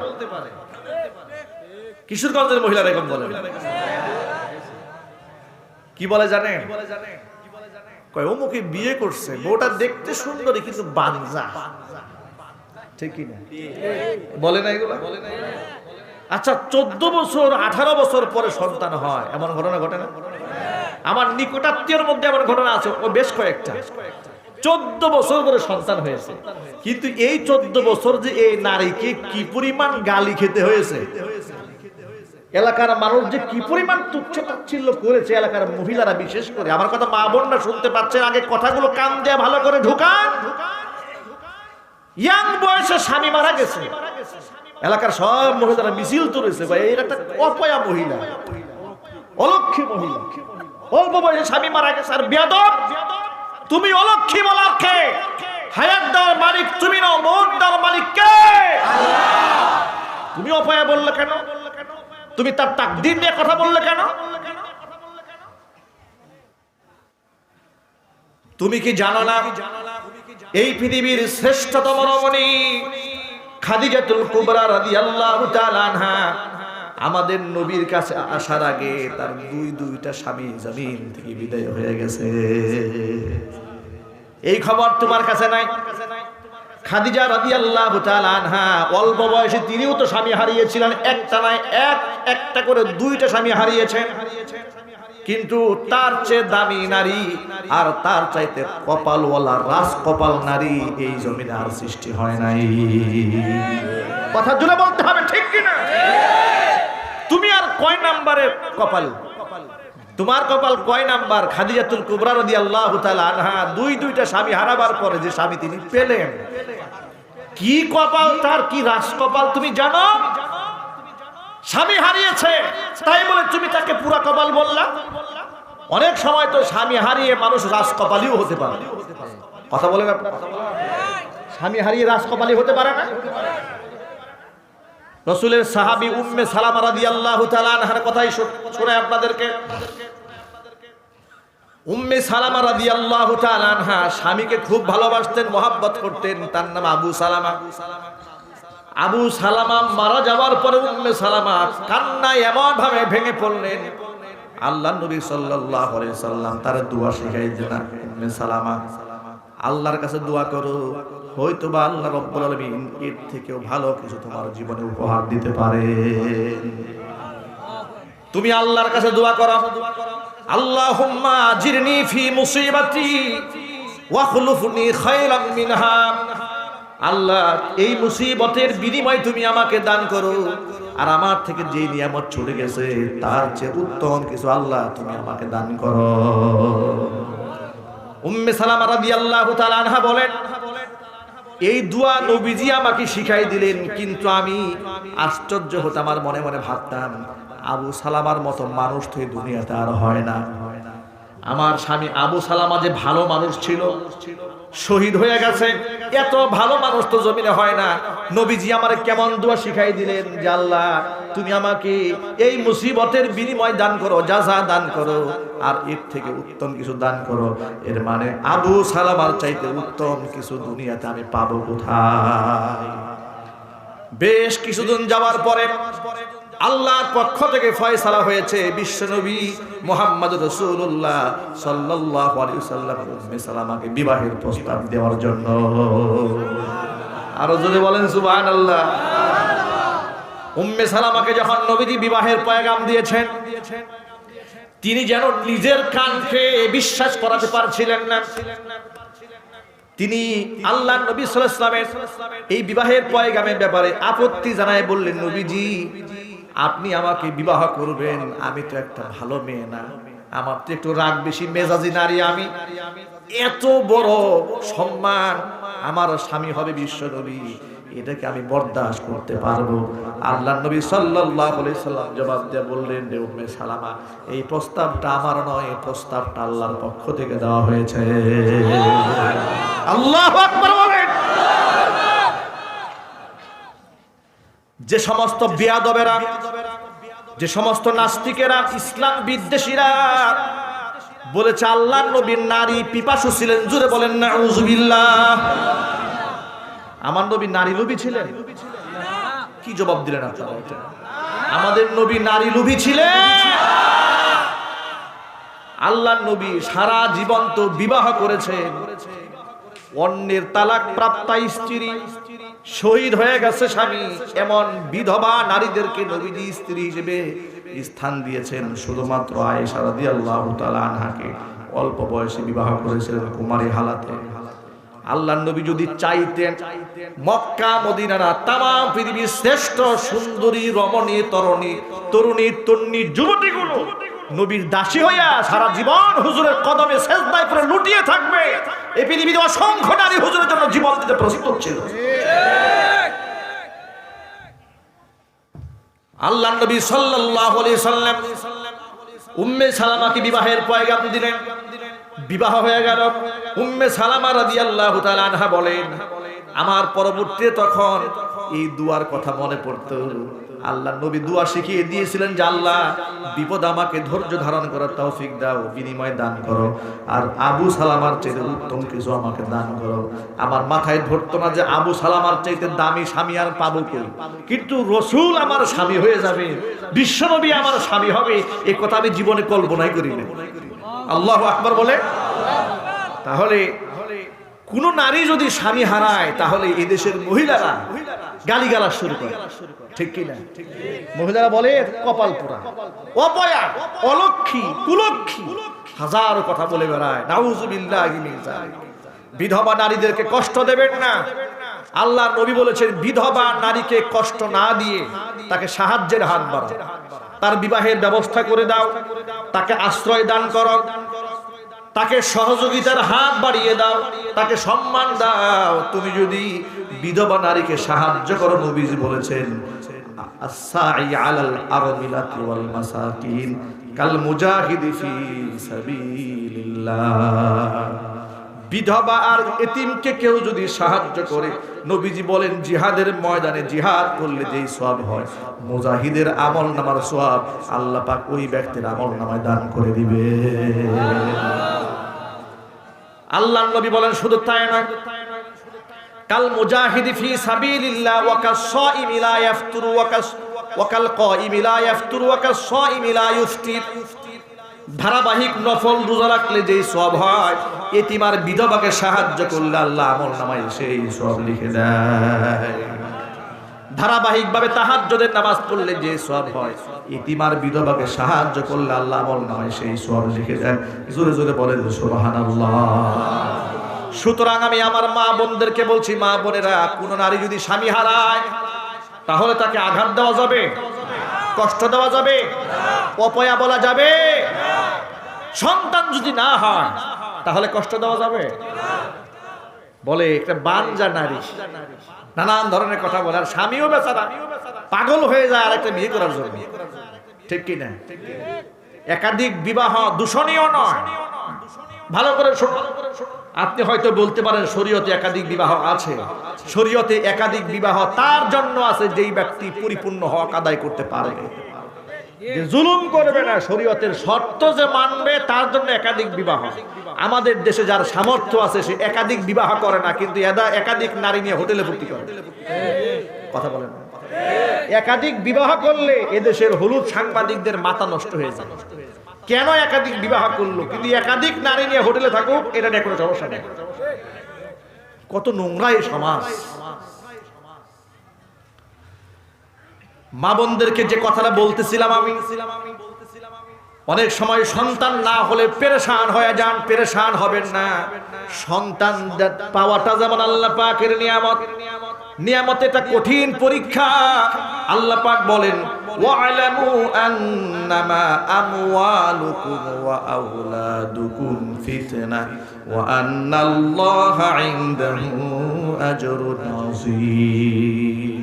কিশোরগঞ্জের মহিলারা এরকম বলে। কি বলে জানে? কয় অমুকে বিয়ে করছে, বউটা দেখতে সুন্দরী কিন্তু বানজা। ঠিক কি না? বলে না এগুলো? আচ্ছা, 14 বছর 18 বছর পরে সন্তান হয়, এমন ঘটনা ঘটে না? আমার নিকটাত্মীয়র মধ্যে এমন ঘটনা আছে, ও বেশ কয়েকটা। 14 বছর পরে সন্তান হয়েছে, কিন্তু এই 14 বছর যে এই নারীকে কি পরিমাণ গালি খেতে হয়েছে, এলাকার মানুষ যে কি পরিমাণ তুচ্ছ-তাচ্ছিল্য করেছে, এলাকার মহিলারা বিশেষ করে। আমার কথা মা বোনরা শুনতে পাচ্ছে, আগে কথাগুলো কান দিয়ে ভালো করে ঢুকান। ইয়াং বয়সে স্বামী মারা গেছে, এলাকার সব মহিলারা মিছিল তুলেছে, ভাই এর একটা অপয়া মহিলা, অলক্ষী মহিলা, অল্প বয়সে স্বামী মারা গেছে। আর বেয়াদব, তুমি অলক্ষী বলার কে? হায়াত দেওয়ার মালিক তুমি নাও, মৌত দেওয়ার মালিক কে? তুমি অপয়া বললে কেন? তুমি তার তাকদীর নিয়ে কথা বললে কেন? তুমি কি জানো না এই পৃথিবীর শ্রেষ্ঠতম রমণী খাদিজাতুল কুবরা রাদিয়াল্লাহু তাআলা আনহা আমাদের নবীর কাছে আসার আগে তার দুইটা স্বামী জমিন থেকে বিদায় হয়ে গেছে। এই খবর তোমার কাছে নাই? খাদিজা রাদিয়াল্লাহু তাআলা আনহা অল্প বয়সে তিনিও তো স্বামী হারিয়েছিলেন, একটা নয় একটা করে 2টা স্বামী হারিয়েছেন। কিন্তু তার চেয়ে দামি নারী আর তার চাইতে কপালওয়ালা রাজ কপাল নারী এই জমিনে আর সৃষ্টি হয় নাই। কথা জুড়ে বলতে হবে, ঠিক কিনা? তুমি আর কয় নাম্বারের কপাল? তোমার কপাল কয় নাম্বার? খাদিজাতুল কুবরা রাদিয়াল্লাহু তাআলা আনহা 2টা স্বামী হারাবার পরে যে স্বামী তিনি পেলেন, কি কপাল তার, কি রাজ কপাল তুমি জানো? স্বামী হারিয়েছে তাই বলে তুমি তাকে পুরা কপাল বললা? অনেক সময় তো স্বামী হারিয়ে মানুষ রাজ কপালিও হতে পারে। কথা বলেন আপনারা? স্বামী হারিয়ে রাজ কপালি হতে পারে না? রাসূলের সাহাবী উম্মে সালামা রাদিয়াল্লাহু তাআলা আনহার কথাই শোনাই আপনাদেরকে। উম্মে সালামা রাদিয়াল্লাহু তাআলা আনহা স্বামীকে খুব ভালোবাসতেন, মহব্বত করতেন। তার নাম আবু সালামা। আবু সালামা মারা যাওয়ার পরে উম্মে সালামা কান্নায় এমন ভাবে ভেঙে পড়লেন, আল্লাহর নবী সাল্লাল্লাহু আলাইহি সাল্লাম তার দোয়া শিখাই দিলেন, উম্মে সালামা আল্লাহর কাছে দোয়া করো, হয়তোবা আল্লাহ রাব্বুল আলামিন এর থেকেও ভালো কিছু তোমার জীবনে উপহার দিতে পারে। তুমি আল্লাহর কাছে দোয়া করো, আল্লাহুম্মা আজিরনি ফি মুসিবাতি ওয়া খুলুফনি খায়রাম মিনহা। আল্লাহ, এই মুসিবতের বিনিময় তুমি আমাকে দান করো, আর আমার থেকে যে নিয়ামত ছুটে গেছে তার চেয়ে উত্তম কিছু আল্লাহ তুমি আমাকে দান করো। উম্মে সালামা রাদিয়াল্লাহু তাআলা আনহা বলেন, এই দোয়া নবীজি আমাকে শিখাই দিলেন, কিন্তু আমি আশ্চর্য হতাম, আমার মনে মনে ভাবতাম আবু সালামার মতো মানুষ তো এই দুনিয়াতে আর হয় না। আমার স্বামী আবু সালামা যে ভালো মানুষ ছিল, শহীদ হয়ে গেছে, এত ভালো মানুষ তো জমিনে হয় না। নবীজি আমারে কেমন দোয়া শিখাই দিলেন যে আল্লাহ তুমি আমাকে এই মুসিবতের বিনিময় দান করো, জাযা দান করো, আর এর থেকে উত্তম কিছু দান করো। এর মানে আবু সালামার চাইতে উত্তম কিছু দুনিয়াতে আমি পাবো কোথায়? বেশ কিছুদিন যাওয়ার পরে আল্লাহর পক্ষ থেকে ফয়সালা হয়েছে বিশ্বনবী মুহাম্মদ রাসূলুল্লাহ সাল্লাল্লাহু আলাইহি ওয়াসাল্লাম উম্মে সালামাকে বিবাহের প্রস্তাব দেওয়ার জন্য। আরো জোরে বলেন সুবহানাল্লাহ। উম্মে সালামাকে যখন নবীজি বিবাহের পয়গাম দিয়েছেন, তিনি যেন নিজের কানকে বিশ্বাস করাতে পারছিলেন না। তিনি আল্লাহর নবী সাল্লাল্লাহু আলাইহি ওয়াসাল্লামের এই বিবাহের পয়গামের ব্যাপারে আপত্তি জানায় বললেন, নবীজি আপনি আমাকে বিবাহ করবেন, আমি তো একটা ভালো মেয়ে না, আমার তো একটু রাগ বেশি মেজাজি নারী, আমি এত বড় সম্মান আমার স্বামী হবে বিশ্ব নবী, এটাকে আমি বরদাস্ত করতে পারবো? আল্লাহর নবী সাল্লাল্লাহু আলাইহি সাল্লাম জবাব দিয়ে বললেন, রে উম্মে সালামা, এই প্রস্তাবটা আমার নয়, এই প্রস্তাবটা আল্লাহর পক্ষ থেকে দেওয়া হয়েছে। আল্লাহু আকবার বলেন। যে সমস্ত বেয়াদবেরা, যে সমস্ত নাস্তিকেরা, ইসলাম বিদ্বেষীরা বলেছে আল্লাহর নবীর নারী পিপাসু ছিলেন, জোরে বলেন নাউযুবিল্লাহ। আমার নবী নারী লোভী ছিলেন? কি জবাব দিলেন আপনারা? আমাদের নবী নারী লোভী ছিলেন? আল্লাহর নবী সারা জীবন তো বিবাহ করেছেন, অন্যের তালাক প্রাপ্তা স্ত্রী, শহীদ হয়ে গেছে স্বামী, এমন বিধবা নারীদেরকে নবীজি স্ত্রী হিসেবে স্থান দিয়েছেন। শুধুমাত্র আয়েশা রাদিয়াল্লাহু তাআলা আনহাকে অল্প বয়সে বিবাহ করেছিলেন কুমারী হালাতে। আল্লাহর নবী যদি চাইতেন, মক্কা মদিনারা তামাম পৃথিবীর শ্রেষ্ঠ সুন্দরী রমণী তরুণী তন্নী যুবতীগুলো নবীর দাসী হইয়া সারা জীবন হুজুরের কদমে সেজদায় পড়ে লুটিয়ে থাকবে। এই পৃথিবীর অসংখ্য নারী হুজুরের জন্য জীবন দিতে প্রস্তুত ছিল। আল্লাহর নবী সাল্লাল্লাহু আলাইহি সাল্লাম উম্মে সালামাকে বিবাহের পয়গাম দিলেন, বিবাহ হয়ে গেল। উম্মে সালামা রাদিয়াল্লাহু তাআলা আনহা বলেন, আমার পরবর্তীতে তখন এই দুয়ার কথা মনে পড়তো। আল্লাহ নবী দুয়া শিখিয়ে দিয়েছিলেন যে আল্লাহ বিপদ আমাকে ধৈর্য ধারণ করার তৌফিক দাও, বিনিময় দান করো, আর আবু সালামার চাইতে উত্তম কিছু আমাকে দান করো। আমার মাথায় ধরতো না যে আবু সালামার চাইতে দামি স্বামী আর পাবো কই, কিন্তু রসুল আমার স্বামী হয়ে যাবে, বিশ্বনবী আমার স্বামী হবে, এই কথা আমি জীবনে কল্পনাই করি না। আল্লাহু আকবার বলে। তাহলে কোন নারী যদি স্বামী হারায়, তাহলে এই দেশের মহিলারা গালিগালাজ শুরু করে, ঠিক কি না? মহিলারা বলে কপাল পোড়া, অপয়া, অলক্ষী, কুলক্ষী, হাজারো কথা বলে বেড়ায়। নাউযুবিল্লাহি মিন যালিক। বিধবা নারীদেরকে কষ্ট দেবেন না। আল্লাহর নবী বলেছেন, বিধবা নারীকে কষ্ট না দিয়ে তাকে সাহায্যের হাত বাড়াও, তার বিবাহের ব্যবস্থা করে দাও, তাকে আশ্রয় দান করো, তাকে সহযোগিতার হাত বাড়িয়ে দাও, তাকে সম্মান দাও। তুমি যদি বিধবা নারীকে সাহায্য করো, নবীজি বলেছেন, আস-সাই আলাল আরমিলাতি ওয়াল মাসাকিন কাল মুজাহিদি ফি সাবিলিল্লাহ। বিধবা আর এতিমকে কেউ যদি সাহায্য করে, নবীজি বলেন জিহাদের ময়দানে জিহাদ করলে যেই সওয়াব হয়, মুজাহিদের আমলনামার সওয়াব আল্লাহ পাক ওই ব্যক্তির আমলনামায় দান করে দিবে। আল্লাহর নবী বলেন, শুধু তাই নয়, কাল মুজাহিদি ফি সাবিলিল্লাহ ওয়া কাস-সাইমি লা ইয়াফতুরু ওয়া কাল কাইমি লা ইয়াফতুরু ওয়া কাস-সাইমি লা ইফতির। ধারাবাহিক নফল রোজা রাখলে যেই সওয়াব হয়, এতিম আর বিধবাকে সাহায্য করলে আল্লাহ আমলনামায় সেই সওয়াব লিখে দেয়। ধারাবাহিকভাবে তাহাজ্জুদের নামাজ পড়লে যে সওয়াব হয়, এতিম আর বিধবাকে সাহায্য করলে আল্লাহ আমলনামায় সেই সওয়াব লিখে দেয়। জোরে জোরে বলেন সুবহানাল্লাহ। সুতরাং আমি আমার মা বোনদেরকে বলছি, মা বোনেরা, কোন নারী যদি স্বামী হারায়, তাহলে তাকে আঘাত দেওয়া যাবে, কষ্ট দেওয়া যাবে, অপয়া বলা যাবে। সন্তান যদি না হয়, তাহলে কষ্ট দেওয়া যাবে? বলে একটা বানজা নারী নানান ধরনের কথা বলে, আর স্বামীও বেচারা পাগল হয়ে যায় আর একটা বিয়ে করার জন্য, ঠিক কি না? একাধিক বিবাহ দূষণীয় নয়। ভালো করে শুনুন। আপনি হয়তো বলতে পারেন শরীয়তে একাধিক বিবাহ আছে। শরীয়তে একাধিক বিবাহ তার জন্য আছে যেই ব্যক্তি পরিপূর্ণ হক আদায় করতে পারে। যে জুলুম করবে না, শরীয়তের শর্ত যে মানবে, তার জন্য একাধিক বিবাহ। আমাদের দেশে যার সামর্থ্য আছে সে একাধিক বিবাহ করে না, কিন্তু একাধিক নারী নিয়ে হোটেলে ভর্তি করে। কথা বলেন, একাধিক বিবাহ করলে এদেশের হলুদ সাংবাদিকদের মাথা নষ্ট হয়ে যায়। কেন একাধিক বিবাহ করলো, কিন্তু একাধিক নারী নিয়ে হোটেলে থাকুক, এটা নিয়ে কোনো সমস্যা নেই। কত নোংরা এই সমাজ। মা বোনদেরকে যে কথাটা বলতেছিলাম আমি, অনেক সময় সন্তান না হলে পেরেশান হয়ে যান, পেরেশান হবেন না। সন্তান পাওয়াটা যেমন আল্লাহ পাকের নিয়ামত, নিয়ামত এটা কঠিন পরীক্ষা। আল্লাহ পাক বলেন, ওয়া'লামু আন্নামা আমওয়ালুকুম ওয়া আওলাদুকুম ফিতনা ওয়া আন্নাল্লাহা ইনদাহু আজরুন আযীম।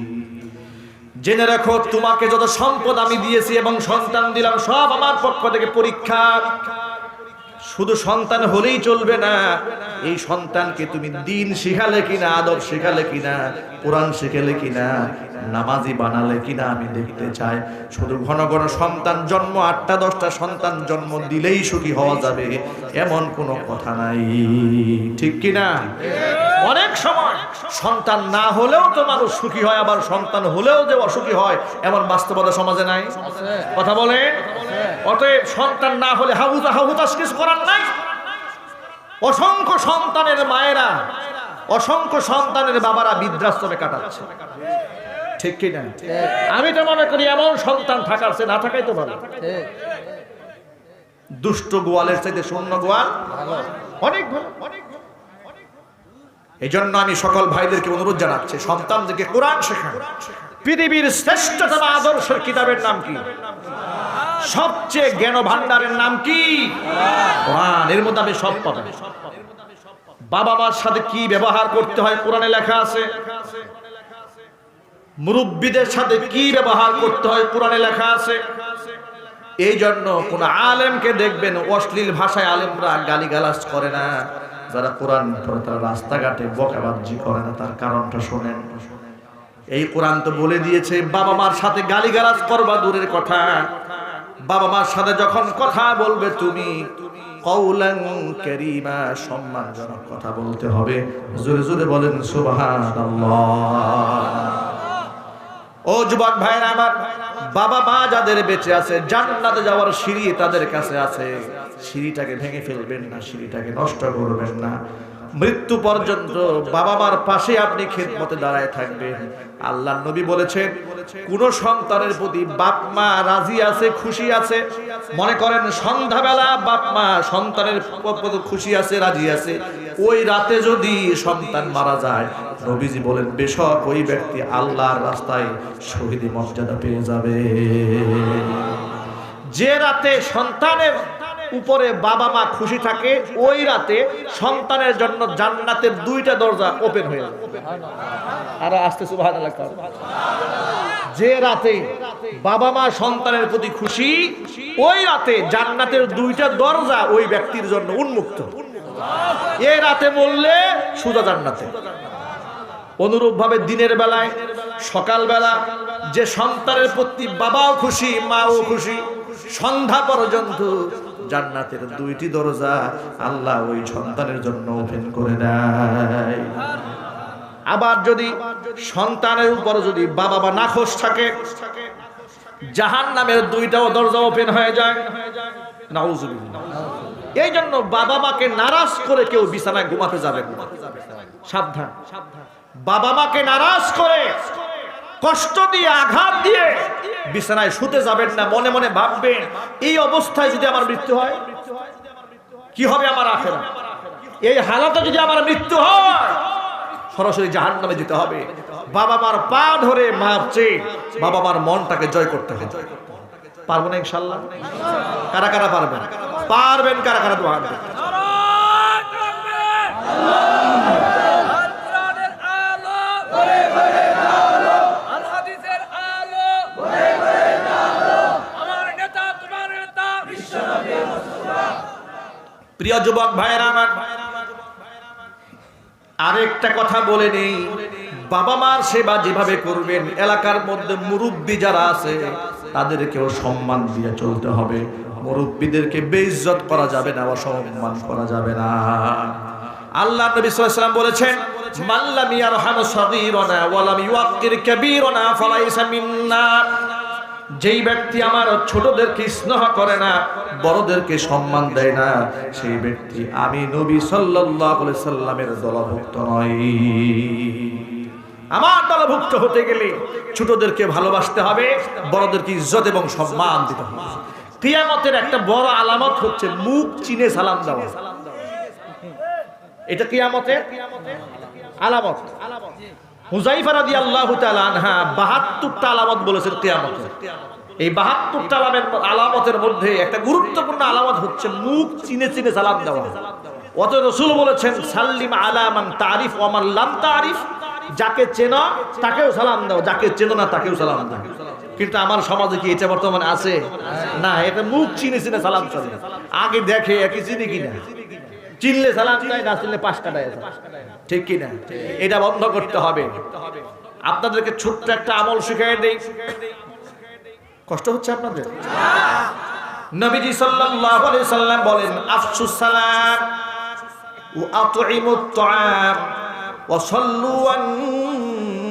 জেনে রাখো, তোমাকে যত সম্পদ আমি দিয়েছি এবং সন্তান দিলাম, সব আমার পক্ষ থেকে পরীক্ষা। শুধু সন্তান হলেই চলবে না, এই সন্তানকে তুমি দিন শিখালে কিনা, আদব শিখালে কিনা, কোরআন শিখালে কিনা, নামাজি বানালে কিনা আমি দেখতে চাই। শুধু ঘন ঘন সন্তান জন্ম, 8টা 10টা সন্তান জন্ম দিলেই সুখী হওয়া যাবে এমন কোনো কথা নাই, ঠিক কিনা? অনেক সময় সন্তান না হলেও তো মানুষ সুখী হয়, আবার সন্তান হলেও যে অসুখী হয় এমন বাস্তবতা সমাজে নাই। কথা বলেন। অতএব সন্তান না হলে হাহুতাশ কিছু করার নাই। অসংখ্য সন্তানের মায়েরা, অসংখ্য সন্তানের বাবারা বৃদ্ধাশ্রমে কাটাচ্ছে, ঠিক কিনা? আমি তো মনে করি এমন সন্তান থাকার চেয়ে না থাকাই তো ভালো। দুষ্ট গোয়ালের চাইতে শূন্য গোয়াল অনেক ভালো। এই জন্য আমি সকল ভাইদেরকে অনুরোধ জানাচ্ছি, সন্তানদেরকে কোরআন শেখান। পৃথিবীর শ্রেষ্ঠতম আদর্শের কিতাবের নাম কি? সবচেয়ে জ্ঞান ভান্ডারের নাম কি? কোরআন। এর মধ্যে আপনি সব পাবেন। বাবা মার সাথে কি ব্যবহার করতে হয় কোরআনে লেখা আছে। মুরব্বীদের সাথে কি ব্যবহার করতে হয় কোরআনে লেখা আছে। এই জন্য কোন আলেমকে দেখবেন অশ্লীল ভাষায় আলেমরা গালিগালাজ করে না। যারা কোরআন পড়ে তারা রাস্তাঘাটে বকাবাজি করে না, তার কারণটা শোনেন। এই কোরআন তো বলে দিয়েছে বাবা মার সাথে গালিগালাজ করবা দূরের কথা, বাবা মার সাথে যখন কথা বলবে তুমি কওলান কারীমা, সম্মানজনক কথা বলতে হবে। জোরে জোরে বলেন সুবহানাল্লাহ। ও যুবক ভাইরা আমার, বাবা মা যাদের বেঁচে আছে, জান্নাতে যাওয়ার সিঁড়ি তাদের কাছে আছে। সিঁড়িটাকে ভেঙে ফেলবেন না, সিঁড়িটাকে নষ্ট করবেন না। মৃত্যু পর্যন্ত বাবা মার পাশে আপনি খিদমতে দাঁড়ায় থাকবেন। আল্লাহর নবী বলেছেন, কোন সন্তানের প্রতি বাপ মা রাজি আছে, খুশি আছে, মনে করেন সন্ধ্যাবেলা বাপ মা সন্তানের প্রতি খুশি আছে, রাজি আছে, ওই রাতে যদি সন্তান মারা যায়, নবীজি বলেন বেশক ওই ব্যক্তি আল্লাহর রাস্তায় শহীদি মর্যাদা পেয়ে যাবে। যে রাতে সন্তানের উপরে বাবা মা খুশি থাকে, ওই রাতে সন্তানের জন্য জান্নাতের 2টা দরজা ওপেন হয়ে যাবে। আর আস্তে সুবহানাল্লাহ। যে রাতে বাবা মা সন্তানের প্রতি খুশি, ওই রাতে জান্নাতের 2টা দরজা ওই ব্যক্তির জন্য উন্মুক্ত। এই রাতে বললে সুজা জান্নাতে। অনুরূপ ভাবে দিনের বেলায়, সকাল বেলা যে সন্তানের প্রতি বাবাও খুশি মাও খুশি, সন্ধ্যা পর্যন্ত জান্নাতের 2টি দরজা আল্লাহ ওই সন্তানের জন্য ওপেন করে দেয়। আবার যদি সন্তানের উপর যদি বাবা মা নাখোশ থাকে, জাহান্নামের 2টাও দরজা ওপেন হয়ে যায়। নাউজুবিল্লাহ। এই জন্য বাবা মাকে নারাজ করে কেউ বিছানায় ঘুমাতে যাবে না। সাবধান। বাবা মাকে নারাজ করে, কষ্ট দিয়ে, আঘাত দিয়ে বিছানায় শুতে যাবেন না। মনে মনে ভাববেন, এই অবস্থায় যদি আমার মৃত্যু হয় কি হবে আমার আখিরাত। এই হালাতে যদি আমার মৃত্যু হয়, সরাসরি জাহান্নামে যেতে হবে। বাবা মার পা ধরে মারছে, বাবা মার মনটাকে জয় করতে হবে। পারবো না ইনশাআল্লাহ? কারা কারা পারবেন? পারবেন কারা কারা? দোয়া করবেন। প্রিয় যুবক ভাইরা আমার, আরেকটা কথা বলে নেই, বাবা মার সেবা যেভাবে করবেন, এলাকার মধ্যে মুরব্বী যারা আছে তাদেরকেও সম্মান দিয়ে চলতে হবে। মুরব্বীদেরকে বেইজ্জত করা যাবে না, অসম্মান করা যাবে না। আল্লাহ নবী সাল্লাল্লাহু আলাইহি ওয়াসাল্লাম বলেছেন, মান লাম ইয়ারহামু সাগীরানা ওয়া লাম ইউক্কির কাবীরানা ফালাইসা মিন্না। যেই ব্যক্তি আমার ছোটদেরকে স্নেহ করে না, বড়দেরকে সম্মান দেয় না, সেই ব্যক্তি আমি নবী সাল্লাল্লাহু আলাইহি সাল্লামের দলভুক্ত নয়। আমার দলভুক্ত হতে গেলে ছোটদেরকে ভালোবাসতে হবে, বড়দেরকে ইজ্জত এবং সম্মান দিতে হবে। কিয়ামতের একটা বড় আলামত হচ্ছে মুখ চিনে সালাম দেওয়া। এটা কিয়ামতের আলামত। হুযায়ফা রাদিয়াল্লাহু তাআলা আনহা ৭২টা আলামত বলেছেন কিয়ামতের। এই ৭২টা আলামতের মধ্যে একটা গুরুত্বপূর্ণ আলামত হচ্ছে মুখ চিনে চিনে সালাম দেওয়া। অতএব রাসূল বলেছেন, সাল্লিম আলা মান তারিফ ওয়া মান লাম তারিফ। যাকে চেনো তাকেও সালাম দাও, যাকে চেনো না তাকেও সালাম দাও। কিন্তু আমার সমাজে কি এটা বর্তমানে আছে? না, এটা মুখ চিনে চিনে সালাম চলে। আগে দেখে একই চিনি কিনা, চিনলে সালাম দেয়, না চিনলে পাশ কাটায়, ঠিক কিনা? এটা বন্ধ করতে হবে। আপনাদেরকে ছোট্ট একটা আমল শিখিয়ে দেই। কষ্ট হচ্ছে আপনাদের? নবীজি সাল্লাল্লাহু আলাইহি সাল্লাম বলেন, আফসুস সালাম ওয়া আতইমুত তাআম ওয়া সাল্লু ওয়ান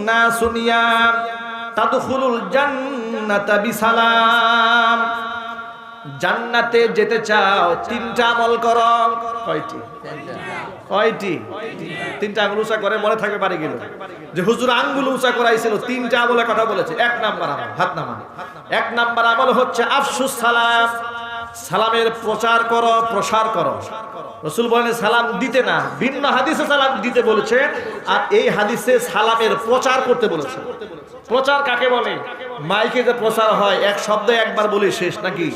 নাসু নিয়াম তাদখুলুল জান্নাতা বিসালাম। জান্নাতে যেতে চাও, তিনটা আমল করো। কয়টি? কয়টি? তিনটা আঙ্গুল উঁচা করে মনে থাকবে পারি গেল যে হুজুর আঙ্গুল উঁচা করাইছিল, তিনটা আমলের কথা বলেছে। এক নাম্বার আমল, হাত নামান। এক নাম্বার আমল হচ্ছে আফসুস সালাম, সালামের প্রচার করো, প্রসার করো। রাসূল বলেন সালাম দিতে না, ভিন্ন হাদিসে সালাম দিতে বলেছে, আর এই হাদিসে সালামের প্রচার করতে বলেছে। প্রচার কাকে বলে? মাইকে যে প্রচার হয়, এক শব্দ একবার বলে শেষ, নাকি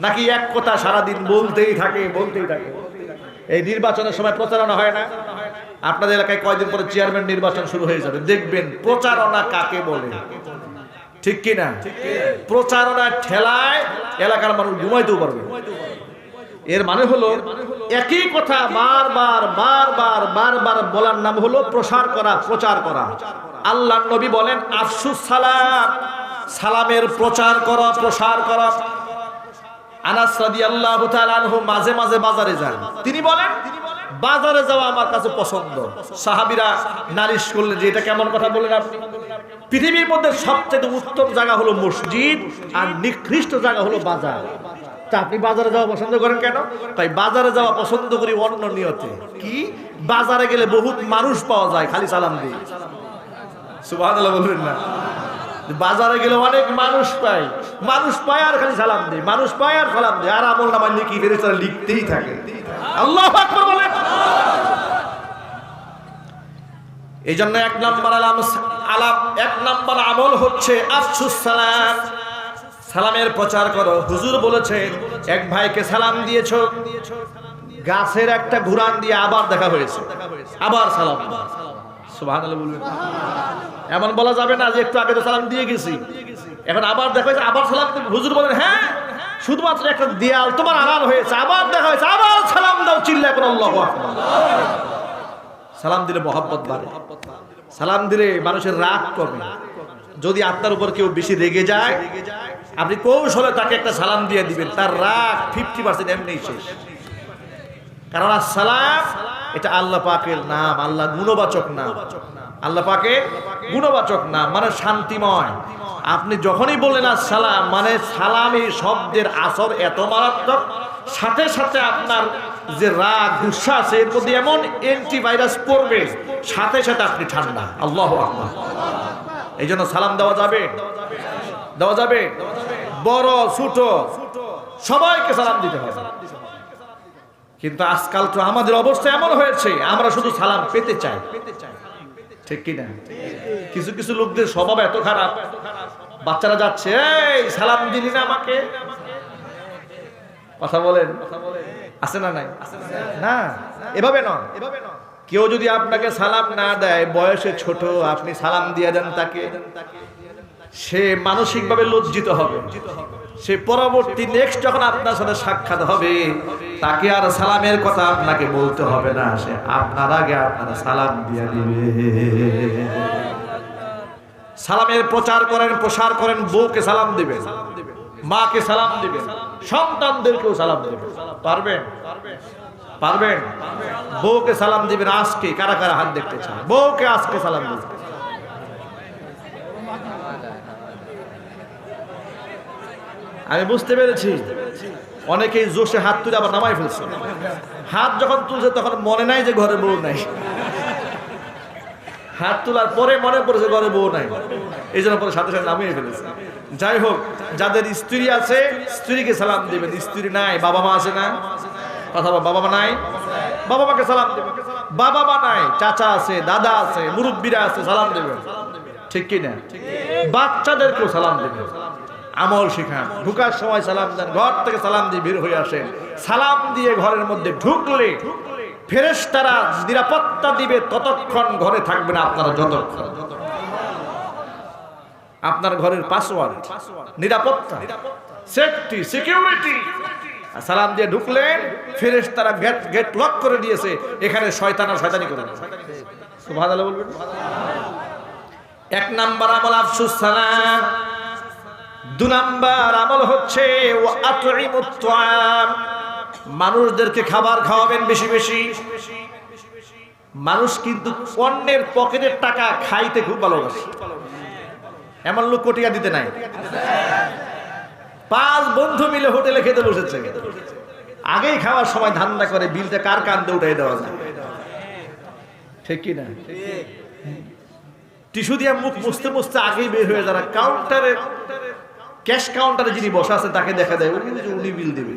নাকি এক কথা সারাদিন বলতেই থাকে বলতেই থাকে। এই নির্বাচনের সময় প্রচারণা হয় না? আপনাদের এলাকায় কয়দিন পরে চেয়ারম্যান নির্বাচন শুরু হয়ে যাবে, দেখবেন প্রচারণা কাকে বলে, ঠিক কিনা? প্রচারণা ঠেলায় এলাকার মানুষ ঘুমাইতেও পারবে। এর মানে হলো একই কথা বারবার বারবার বারবার বলার নাম হলো প্রসার করা, প্রচার করা। আল্লাহর নবী বলেন আফসুস সালাম, সালামের প্রচার করা, প্রসার করা। আনাস রাদিয়াল্লাহু তাআলা আনহু মাঝে মাঝে বাজারে যান। তিনি বলেন বাজারে যাওয়া আমার কাছে পছন্দ। সাহাবীরা নালিশ করলেন যে এটা কেমন কথা বলেন আপনি? পৃথিবীর মধ্যে সবচেয়ে উত্তম জায়গা হলো মসজিদ, আর নিকৃষ্ট জায়গা হলো বাজার। তা আপনি বাজারে যাওয়া পছন্দ করেন কেন? তাই বাজারে যাওয়া পছন্দ করি অন্য নিয়তে। কি? বাজারে গেলে বহুত মানুষ পাওয়া যায়, খালি সালাম দিই। সুবহানাল্লাহ বলবেন না? বাজারে গেলে অনেক মানুষ পাই, মানুষ পায় আর খালি সালাম দেয়, মানুষ পায় আর সালাম দেয়, আর আমল নামায় নেকি ফেরেশতারা লিখতেই থাকে। আল্লাহু আকবার বলেন। এই জন্য এক নাম্বার আমল হচ্ছে আফসুস সালাম, সালামের প্রচার করো। হুজুর বলেছেন এক ভাইকে সালাম দিয়েছো, গাছের একটা ঘুরান দিয়ে আবার দেখা হয়েছে, আবার সালাম। সুবহানাল্লাহ বলবেন। এমন বলা যাবে না যে একটু আগে তো সালাম দিয়ে গেছি, এখন আবার দেখা হয়েছে আবার সালাম। হুজুর বলেন হ্যাঁ, শুধুমাত্র একটা দেয়াল তোমার আড়াল হয়েছে, আবার দেখা হয়েছে, আবার সালাম দাও, চিল্লায় করে আল্লাহু আকবার। সালাম দিলে মহব্বত বাড়ে, সালাম দিলে মানুষের রাগ কমে। যদি আপনার উপর কেউ বেশি রেগে যায়, আপনি কৌশলে তাকে একটা সালাম দিয়ে দিবেন, তার রাগ 50% এমনি শেষ। কারণ আসসালাম এটা আল্লাহ পাকের নাম, আল্লাহ গুণবাচক নাম, আল্লাহ পাকের গুণবাচক নাম, মানে শান্তিময়। আপনি যখনই বললেন আসসালাম, মানে সালামী শব্দের আসর এত মারাত্মক, সাথে সাথে আপনার যে রাগ গুসা আছে এর মধ্যে এমন অ্যান্টিভাইরাস পড়বে, সাথে সাথে আপনি ঠান্ডা। আল্লাহু আকবার। এই জন্য সালাম দেওয়া যাবে, দেওয়া যাবে, বড় ছোট সবাইকে সালাম দিতে হবে। কিন্তু আজকাল তো আমাদের অবস্থা এমন হয়েছে, আমরা শুধু সালাম পেতে চাই, ঠিক কিনা? কিছু কিছু লোকদের স্বভাব এত খারাপ, বাচ্চারা যাচ্ছে, এই সালাম দিলি না আমাকে, কথা বলেন, আছে না নাই? না, এভাবে নয়। কেউ যদি আপনাকে সালাম না দেয়, বয়সে ছোট, আপনি সালাম দিয়ে দেন তাকে, সে মানসিকভাবে লজ্জিত হবে। সে পরবর্তী নেক্সট যখন আপনার সাথে সাক্ষাৎ হবে, তাকে আর সালামের কথা আপনাকে বলতে হবে না, সে আপনার আগে আপনার সালাম দিয়ে দিবে। সালামের প্রচার করেন, প্রসার করেন। বউকে সালাম দিবেন, মাকে সালাম দিবেন, সন্তানদেরকেও সালাম দিবেন। পারবেন? পারবেন? বউকে সালাম দিবেন আজকে। কারা কারা হাত দেখতে চান? বউকে আজকে সালাম দিবেন। আমি বুঝতে পেরেছি অনেকেই জোশে হাত তুলে আবার নামাই ফেলছে। হাত যখন তুলছে তখন মনে নাই যে ঘরে বউ নাই। হাত তোলার পরে মনে পড়েছে ঘরে বউ নাই, এই জন্য পরে সাথে সাথে নামিয়ে ফেলেছে। যাই হোক, যাদের স্ত্রী আছে স্ত্রীকে সালাম দিবেন, স্ত্রী নাই বাবা মা আছে না? কথা বল, বাবা মা নাই, বাবা মাকে সালাম দেবেন। বাবা মা নাই, চাচা আছে, দাদা আছে, মুরব্বীরা আছে, সালাম দেবেন। ঠিক কি না? বাচ্চাদেরকেও সালাম দেবেন। আমল শিখান, ঢুকার সময় সালাম দেন, ঘর থেকে সালাম দিয়ে বের হয়ে আসেন। সালাম দিয়ে ঘরের মধ্যে ঢুকলে ফেরেশতারা নিরাপত্তা দিবে, ততক্ষণ ঘরে থাকবেন আপনারা যতক্ষণ। আপনার ঘরের পাসওয়ার্ড, নিরাপত্তা, সেফটি, সিকিউরিটি। সালাম দিয়ে ঢুকলেন, ফেরেশতারা গেট লক করে দিয়েছে, এখানে শয়তান আর শয়তানি করে না। সুবহানাল্লাহ বলবেন। এক নাম্বার আমল আফসুস সালাম। 2 নাম্বার আমল হচ্ছে ওয়া আতইমুত তুআম। মানুষদেরকে খাবার খাওয়াবেন বেশি বেশি। মানুষ কিন্তু অন্যের পকেটের টাকা খাইতে খুব ভালোবাসে। এমন লোক কোটি টাকা দিতে নাই। 5 বন্ধু মিলে হোটেলে খেতে বসেছে, আগেই খাওয়ার সময় ধান্দা করে বিলটা কার কান্দে উঠাই দেওয়া যায়। ঠিক কি না? টিস্যু দিয়ে মুখ মুছতে মুছতে আগেই বের হয়ে যারা কাউন্টারে, ক্যাশ কাউন্টারে যিনি বসা আছে তাকে দেখা দেয় উনি বিল দেবে।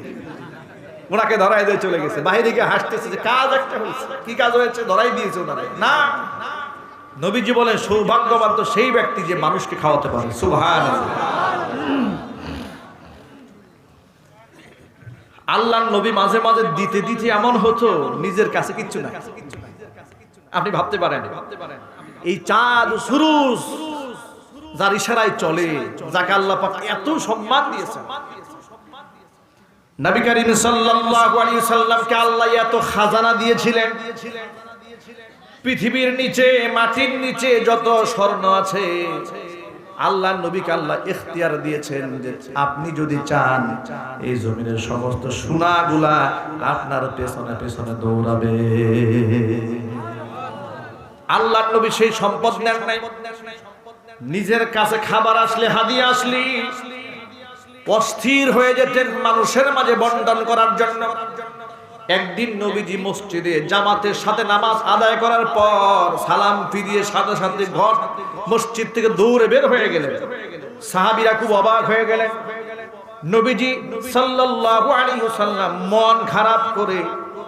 ওনাকে ধরাই দিয়ে চলে গেছে, বাইরে গিয়ে হাসতেছে যে কাজ একটা হয়েছে। কি কাজ হয়েছে? ধরাই দিয়েছে ওনাকে। না, নবীজি বলেন সৌভাগ্যবান তো সেই ব্যক্তি যে মানুষকে খাওয়াতে পারে। সুবহানাল্লাহ। আল্লাহর নবী মাঝে মাঝে দিতে দিতে এমন হতো নিজের কাছে কিচ্ছু না। আপনি ভাবতে পারেন এই চাঁদ সুরুজ যার ইশারায় চলে, যাকে আল্লাহ পাক এত সম্মান দিয়েছেন, নবী করিম সাল্লাল্লাহু আলাইহি সাল্লামকে আল্লাহ এত খাজানা দিয়েছিলেন। পৃথিবীর নিচে, মাটির নিচে যত স্বর্ণ আছে, আল্লাহর নবীকে আল্লাহ ইখতিয়ার দিয়েছেন যে আপনি যদি চান এই জমিনের সমস্ত সোনাগুলা আপনার পেছনে পেছনে দৌড়াবে। আল্লাহর নবী সেই সম্পদ নেন নাই। নিজের কাছে খাবার আসলে, হাদিয়া আসলে অস্থির হয়ে যেতেন মানুষের মাঝে বন্টন করার জন্য। একদিন নবীজি মসজিদে জামাতের সাথে নামাজ আদায় করার পর সালাম ফিরিয়ে সাথে সাথে ঘর মসজিদ থেকে দৌড়ে বের হয়ে গেলেন। সাহাবীরা খুব অবাক হয়ে গেলেন। নবীজি সাল্লাল্লাহু আলাইহি ওয়াসাল্লাম মন খারাপ করে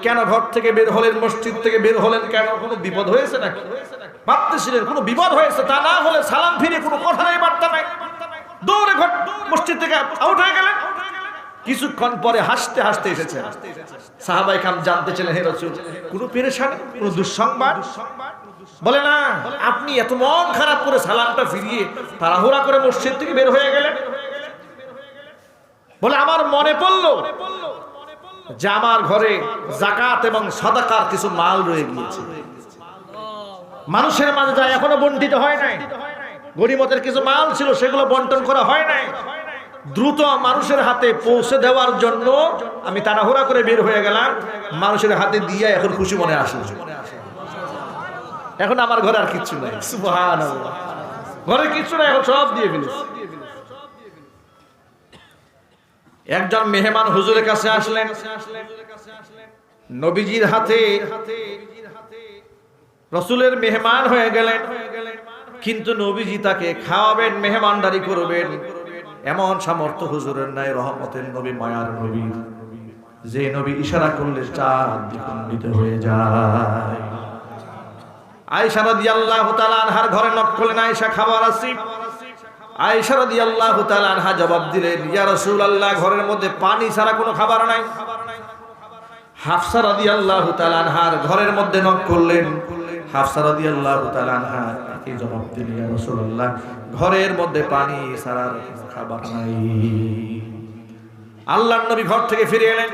কেন ঘর থেকে বের হলেন, মসজিদ থেকে বের হলেন কেন? কোনো বিপদ হয়েছে নাকি? ভাবতেছিলেন কোনো বিপদ হয়েছে, তা না হলে সালাম ফিরে কোনো কথা নাই, বার্তা নাই, দৌড়ে ঘর মসজিদ থেকে আউট হয়ে গেলেন। কিছুক্ষণ পরে হাসতে হাসতে এসেছে। সাহাবায়ে কেরাম জানতে চাইলেন, হে রাসূল, কোনো পেরেশানি, কোনো দুঃসংবাদ? বলে না, আপনি এত মন খারাপ করে সালামটা ফিরিয়ে তাড়াহুড়া করে মসজিদ থেকে বের হয়ে গেলেন। বলে আমার মনে পড়লো যে আমার ঘরে যাকাত এবং সাদাকার কিছু মাল রয়ে গিয়েছে, মানুষের মাঝে যা এখনো বন্টিত হয় নাই। গনিমতের কিছু মাল ছিল, সেগুলো বন্টন করা হয় নাই। দ্রুত মানুষের হাতে পৌঁছে দেওয়ার জন্য আমি তাড়াহুড়া করে বের হয়ে গেলাম। মানুষের হাতে দিয়ে এখন খুশি মনে আসে, এখন আমার ঘরে আর কিচ্ছু নাই। সুবহানাল্লাহ, ঘরে কিচ্ছু নাই, এখন সব দিয়ে ফেলেছি। একজন মেহমান হুজুরের কাছে আসলেন, নবীজির হাতে রাসূলের মেহমান হয়ে গেলেন, কিন্তু নবীজি তাকে খাওয়াবেন, মেহমানদারি করবেন এমন সামর্থ্য হুজুরের নাই। রহমতের নবী, মায়ার নবী, যে নবী ইশারা করলে চাঁদ দ্বিখণ্ডিত হয়ে যায়। আয়েশা রাদিয়াল্লাহু তাআলা আনহার ঘরে নক করলেন, আয়েশা খাবার আছে? আয়েশা রাদিয়াল্লাহু তাআলা আনহা জবাব দিলেন, ইয়া রাসূলুল্লাহ, ঘরের মধ্যে পানি ছাড়া কোনো খাবার নাই। হাফসা রাদিয়াল্লাহু তাআলা আনহার ঘরের মধ্যে নক করলেন, হাফসা রাদিয়াল্লাহু তাআলা আনহা কি জবাব দিলেন, ইয়া রাসূলুল্লাহ, ঘরের মধ্যে পানি ছাড়া কোনো খাবার নাই। আল্লাহর নবী ঘর থেকে ফিরে এলেন,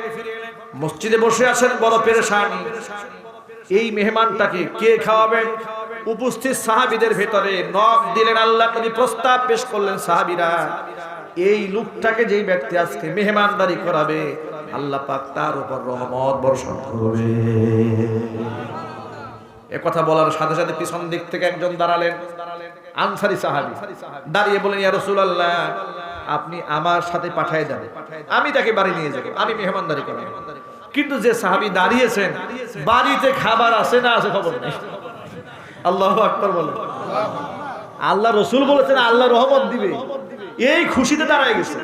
মসজিদে বসে আছেন, বড় পেরেশানি। এই মেহমানটাকে কে খাওয়াবেন? উপস্থিত সাহাবীদের ভেতরে নখ দিলেন, আল্লাহ নবী প্রস্তাব পেশ করলেন, সাহাবীরা এই লোকটাকে যেই ব্যক্তি আজকে মেহমানদারি করাবে আল্লাহ পাক তার উপর রহমত বর্ষণ করবে। এ কথা বলার সাথে সাথে পিছন দিক থেকে একজন দাঁড়ালেন, আনসারী সাহাবী, দাঁড়িয়ে বলেন, ইয়া রাসূলুল্লাহ আপনি আমার সাথে পাঠিয়ে দেন, আমি তাকে বাড়ি নিয়ে যাব, আমি মেহমানদারি করব। কিন্তু যে সাহাবী দাঁড়িয়েছেন বাড়িতে খাবার আছে না আছে খবর নেই। আল্লাহু আকবার বলেন। আল্লাহ রাসূল বলেছেন আল্লাহ রহমত দিবে, এই খুশিতে দাঁড়ায় গেছে,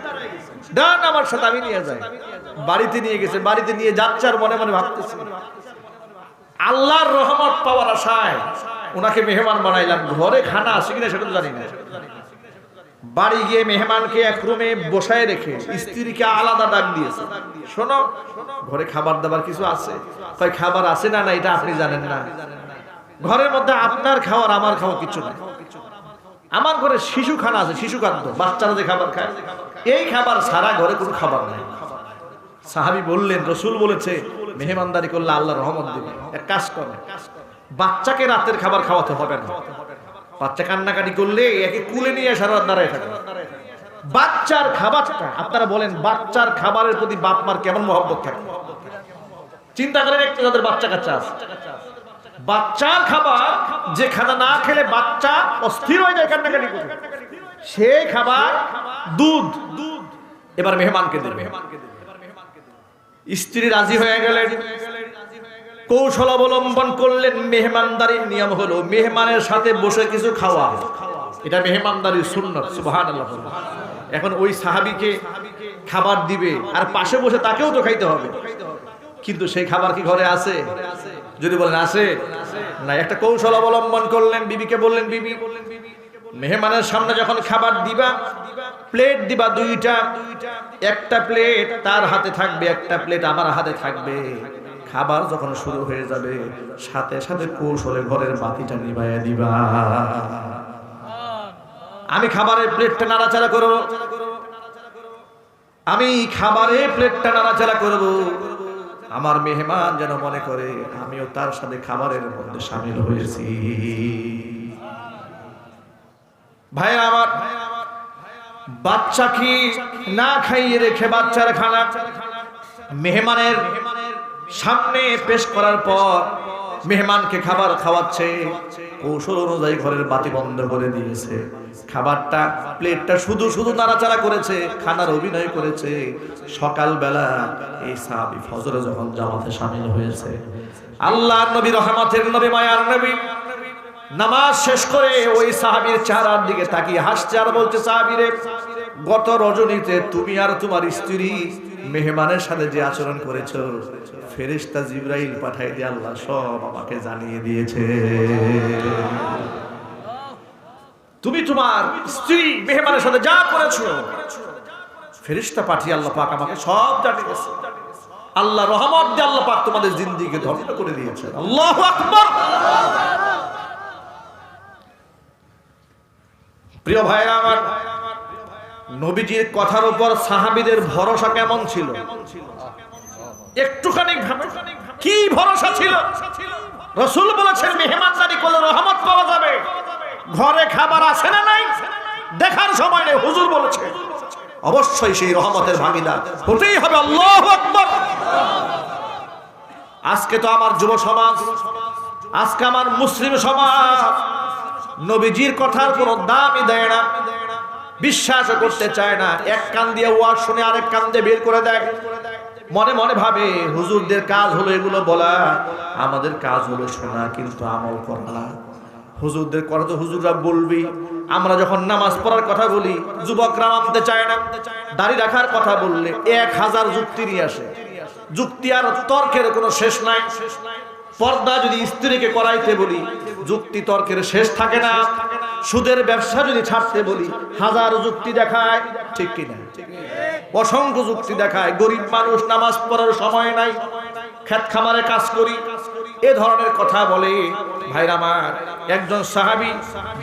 ডান আমার সাথে আমি নিয়ে যাই। বাড়িতে নিয়ে গেছে, বাড়িতে নিয়ে যাচ্ছে আর মনে মনে ভাবতেছে আল্লাহর রহমত পাওয়ার আশায় ওনাকে মেহমান বানাইলাম, ঘরে খানা আছে কিনা সেটা তো জানি না। বাড়ি গিয়ে মেহমানকে এক রুমে বসায় রেখে স্ত্রীকে আলাদা ডাক দিয়েছে, শোনো ঘরে খাবার দাবার কিছু আছে? কয় খাবার আছে না না এটা আপনি জানেন না, ঘরের মধ্যে আপনার খাওয়ার আমার খাওয়া কিছু নাই, আমার ঘরে শিশু খানা আছে, শিশু খাদ্য, বাচ্চারা যে খাবার খায় এই খাবার সারা ঘরে কোনো খাবার নাই। সাহাবী বললেন রাসূল বলেছে মেহমানদারি করলে আল্লাহ রহমত দিবে, এক কাজ করে বাচ্চাকে রাতের খাবার খাওয়াতে হবে না, বাচ্চা কান্নাকাটি করলে একে কুলে নিয়ে সারা রাত দাঁড়ায় থাকে। বাচ্চার খাবারটা আপনারা বলেন, বাচ্চার খাবারের প্রতি বাপ মার কেমন মহব্বত থাকে, চিন্তা করেন একটু। যাদের বাচ্চা কাচ্চা আছে, বাচ্চার খাবার যে খানা না খেলে বাচ্চা অস্থির হয়ে যায়, কান্নাকাটি করে, সেই খাবার দুধ এবার মেহমানকে দেবে। স্ত্রী রাজি হয়ে গেলেন, কৌশল অবলম্বন করলেন। মেহমানদারির নিয়ম হলো মেহমানের সাথে বসে কিছু খাওয়া, এটা মেহমানদারির সুন্নাত, সুবহানাল্লাহ। এখন ওই সাহাবীকে খাবার দিবে আর পাশে বসে তাকেও তো খাইতে হবে, কিন্তু সেই খাবার কি ঘরে আছে? যদি বলেন আছে না, একটা কৌশল অবলম্বন করলেন। বিবিকে বললেন, বিবি মেহমানের সামনে যখন খাবার দিবা প্লেট দিবা দুইটা, একটা প্লেট তার হাতে থাকবে, একটা প্লেট আমার হাতে থাকবে। খাবার যখন শুরু হয়ে যাবে সাথে সাথে কৌশলে ঘরের বাতিটা নিভাইয়া দিবা। আমি খাবারের প্লেটটা নাড়াচাড়া করব, আমি খাবারের প্লেটটা নাড়াচাড়া করব, আমার মেহমান যেন মনে করে আমিও তার সাথে খাবারের মধ্যে শামিল হয়েছি। ভাই আমার, বাচ্চা কি না খাইয়ে রেখে বাচ্চার খানা মেহমানের সামনে পেশ করার পর মেহমানকে খাবার খাওয়াচ্ছে, কৌশল অনুযায়ী ঘরের বাতি বন্ধ করে দিয়েছে, খাবারটা প্লেটটা শুধু শুধু নাড়াচাড়া করেছে, খানার অভিনয় করেছে। সকালবেলা এই সাহাবী ফজরে যখন জামাতে শামিল হয়েছে, আল্লাহর নবী, রহমতের নবী, মায়ার নবী নামাজ শেষ করে ওই সাহাবীর চেহারার দিকে তাকিয়ে হাসছে আর বলছে, সাহাবীরে গত রজনীতে তুমি আর তোমার স্ত্রী মেহমানের সাথে যে আচরণ করেছো ফেরেশতা জিবরাইল পাঠিয়ে দিয়ে আল্লাহ সব আমাকে জানিয়ে দিয়েছে। তুমি তোমার স্ত্রী মেহমানের সাথে যা করেছো ফেরেশতা পাঠিয়ে আল্লাহ পাক আমাকে সব জানিয়ে দিয়েছে। আল্লাহ রহমত দিয়ে আল্লাহ পাক তোমাদের জিন্দেগি ধন্য করে দিয়েছে। আল্লাহু আকবার। প্রিয় ভাইরা আমার, নবীজির কথার উপর সাহাবীদের ভরসা কেমন ছিল? একটুখানি কি ভরসা ছিল? রাসূল বলেছেন মেহমানদারি করলে রহমত পাওয়া যাবে। ঘরে খাবার আছে না নাই দেখার সময় নেই, হুজুর বলেছে অবশ্যই সেই রহমতের ভাগীদার হতেই হবে। আল্লাহু আকবার। আজকে তো আমার যুব সমাজ, আজকে আমার মুসলিম সমাজ নবীজির কথার কোনো দামই দেয় না, বিশ্বাস করতে চায় না। এক কান দিয়ে ওয়াজ শুনে আরেক কান দিয়ে বের করে দেয়, মনে মনে ভাবে হুজুরদের কাজ হলো এগুলো বলা, আমাদের কাজ হলো শোনা কিন্তু আমল করা না। হুজুরদের কথা তো হুজুররা বলবি, আমরা যখন নামাজ পড়ার কথা বলি যুবকরা মানতে চায় না। দাড়ি রাখার কথা বললে 1000 যুক্তি নিয়ে আসে, যুক্তি আর তর্কের কোনো শেষ নাই। পর্দা যদি স্ত্রীকে করাইতে বলি যুক্তি তর্কের শেষ থাকে না। সুদের ব্যবসা যদি ছাড়তে বলি 1000 যুক্তি দেখায়, ঠিক কিনা? অসংখ্য যুক্তি দেখায়। গরিব মানুষ, নামাজ পড়ার সময় নাই, খেত খামারে কাজ করি, এ ধরনের কথা বলে। ভাইরা আমার, একজন সাহাবী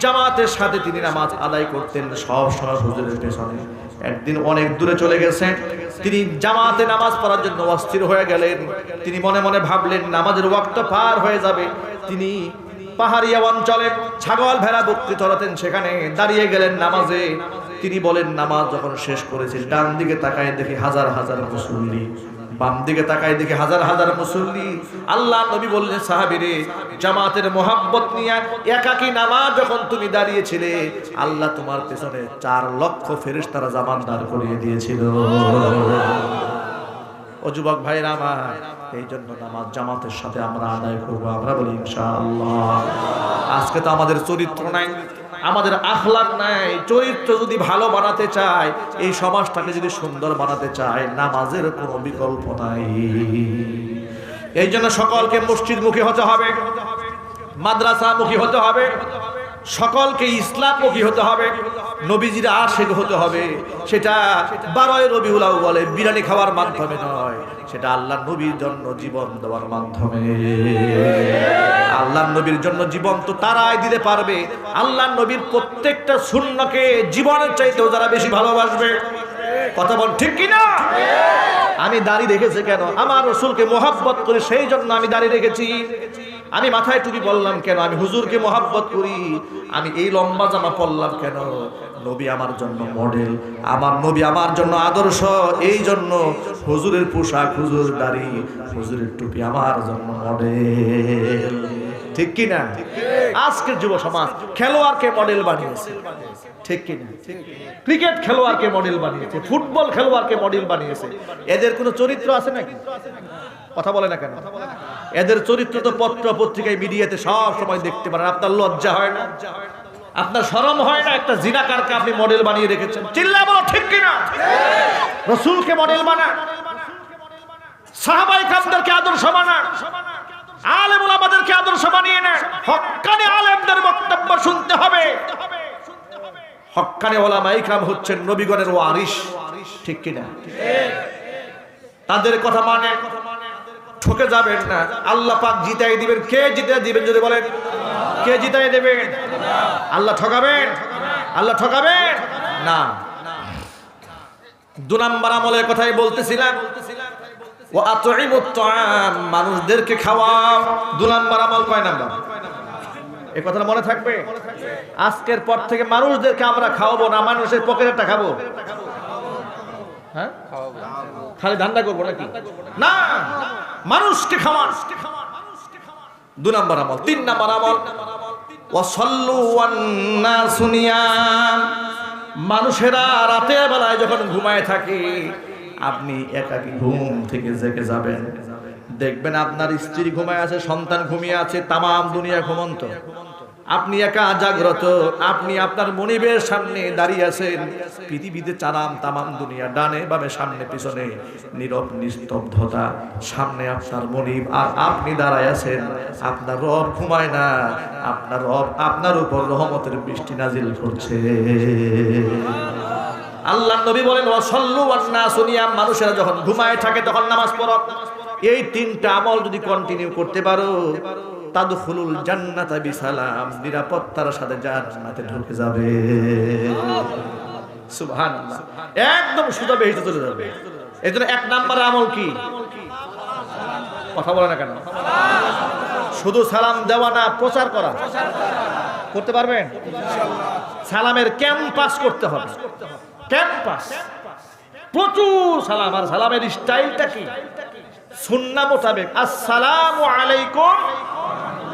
জামাতের সাথে তিনি নামাজ আদায় করতেন সব সময় হুজুরের পেছনে। একদিন অনেক দূরে চলে গেছেন, তিনি জামাতে নামাজ পড়ার জন্য অস্থির হয়ে গেলেন। তিনি মনে মনে ভাবলেন নামাজের ওয়াক্ত পার হয়ে যাবে, তিনি পাহাড়িয়া অঞ্চলে ছাগল ভেড়া বকরি চড়াতেন, সেখানে দাঁড়িয়ে গেলেন নামাজে। তিনি বলেন, নামাজ যখন শেষ করেছি, ডান দিকে তাকায় দেখি হাজার হাজার মুসল্লি, বাম দিকে তাকায় দেখি হাজার হাজার মুসল্লি। আল্লাহ নবী বললেন, সাহাবীরে, জামাতের মোহাব্বত নিয়ে একাকী নামাজ যখন তুমি দাঁড়িয়েছিলে, আল্লাহ তোমার পেছনে 4 লক্ষ ফেরেশতারা জামাত দাঁড় করিয়ে দিয়েছিল। ও যুবক ভাইরা আমার, এই জন্য নামাজ জামাতের সাথে আমরা আদায় করবো, আমরা বলি ইনশাআল্লাহ। আজকে তো আমাদের চরিত্র নাই, আমাদের আখলাক নাই। চরিত্র যদি ভালো বানাতে চায়, এই সমাজটাকে যদি সুন্দর বানাতে চায়, নামাজের কোনো বিকল্প নাই। এই জন্য সকলকে মসজিদমুখী হতে হবে, মাদ্রাসামুখী হতে হবে, সকলকে ইসলামমুখী হতে হবে, নবীজির আশিক হতে হবে। সেটা 12 রবিউল আউয়ালে বিরিয়ানি খাওয়ার মাধ্যমে নয়, সেটা আল্লাহর নবীর জন্য জীবন দেওয়ার মাধ্যমে। আল্লাহর নবীর জন্য জীবন তো তারাই দিতে পারবে, আল্লাহর নবীর প্রত্যেকটা সুন্নতকে জীবনের চাইতেও যারা বেশি ভালোবাসবে। কথা বল ঠিক কিনা? আমি দাড়ি রেখেছি কেন? আমার রাসূলকে মহব্বত করি, সেই জন্য আমি দাড়ি রেখেছি। আমি মাথায় টুপি পরলাম কেন? আমি হুজুরকে মহব্বত করি। আমি এই লম্বা জামা পরলাম কেন? নবী আমার জন্য মডেল, আমার নবী আমার জন্য আদর্শ। এই জন্য হুজুরের পোশাক, হুজুর দাড়ি, হুজুরের টুপি আমার জন্য মডেল। ঠিক কিনা? আজকের যুব সমাজ খেলোয়াড়কে মডেল বানিয়েছে, ঠিক কিনা? ক্রিকেট খেলোয়াড়কে মডেল বানিয়েছে, ফুটবল খেলোয়াড়কে মডেল বানিয়েছে। এদের কোনো চরিত্র আছে নাকি? কথা বলে না কেন? এদের চরিত্র তো পত্র পত্রিকায় মিডিয়াতে সব সময় দেখতে পারেন। আপনার লজ্জা হয় না? আপনার শরম হয় না? একটা জিনাকারকে আপনি মডেল বানিয়ে রেখেছেন। চিল্লায় বলো ঠিক কিনা? রাসূলকে মডেল বানান, সাহাবায়ে কেরামদেরকে আদর্শ বানান, আলেম ওলামাদেরকে আদর্শ বানিয়ে নেন। হক্কানি আলেমদের বক্তব্য শুনতে হবে। হক্কানি ওলামায়ে কেরাম হচ্ছেন নবীগণের ওয়ারিস, ঠিক কিনা? তাদের কথা মানে ঠকে যাবেন না। আল্লাহ পাক জিতাই দিবেন। কে জিতাই দিবেন যদি বলেন? কে জিতাই দেবেন? আল্লাহ ঠকাবেন? আল্লাহ ঠকাবেন না। 2 নম্বর আমলের কথাই বলতেছিলাম, ও আতইমুত তাআম, মানুষদেরকে খাওয়াও। 2 নম্বর আমল। কয় নাম্বার? এই কথাটা মনে থাকবে। আজকের পর থেকে মানুষদেরকে আমরা খাওয়াবো না, মানুষের পকেটটা খাবো। হ্যাঁ, খালি ধান্দা করবো নাকি? না, মানুষকে খাওয়ান। 2 নম্বর আমল। 3 নম্বর আমল, ওয়াসাল্লু ওয়ান নাসু নিয়াম, মানুষেরা রাতের বেলায় যখন ঘুমায় থাকে, আপনি একাকী ঘুম থেকে জেগে যাবেন, দেখবেন আপনার স্ত্রী ঘুমায় আছে, সন্তান ঘুমিয়ে আছে, তামাম দুনিয়া ঘুমন্ত, আপনি একা জাগ্রত। আপনি আপনার মনিবের সামনে দাঁড়িয়ে আছেন, পৃথিবীতে তামাম দুনিয়া ডানে বামে সামনে পিছনে নীরব নিস্তব্ধতা, সামনে আপনার মনিব আর আপনি দাঁড়ায় আছেন। আপনার রব ঘুমায় না, আপনার রব আপনার উপর রহমতের বৃষ্টি নাজিল করছে। আল্লাহর নবী বলেন, ওয়াসাল্লু ওয়ান নাসু নিয়াম, মানুষেরা যখন ঘুমায় থাকে তখন নামাজ পড়ো। এই 3টা আমল যদি কন্টিনিউ করতে পারো, তাদখুলুল জান্নাতা বিসালাম, নিরাপত্তার সাথে জান্নাতে ঢুকে যাবে। সুবহানাল্লাহ, একদম সোজা বেহেশতে চলে যাবে। এজন্য 1 নাম্বার আমল কি? কথা বলে না কেন? শুধু সালাম দেওয়া না, প্রচার করা। করতে পারবেন? সালামের ক্যাম্পাস করতে হবে। ক্যাম্পাস, প্রচুর সালাম। আর সালামের স্টাইলটা কি? সুন্নাহ মোতাবেক, আসসালামু আলাইকুম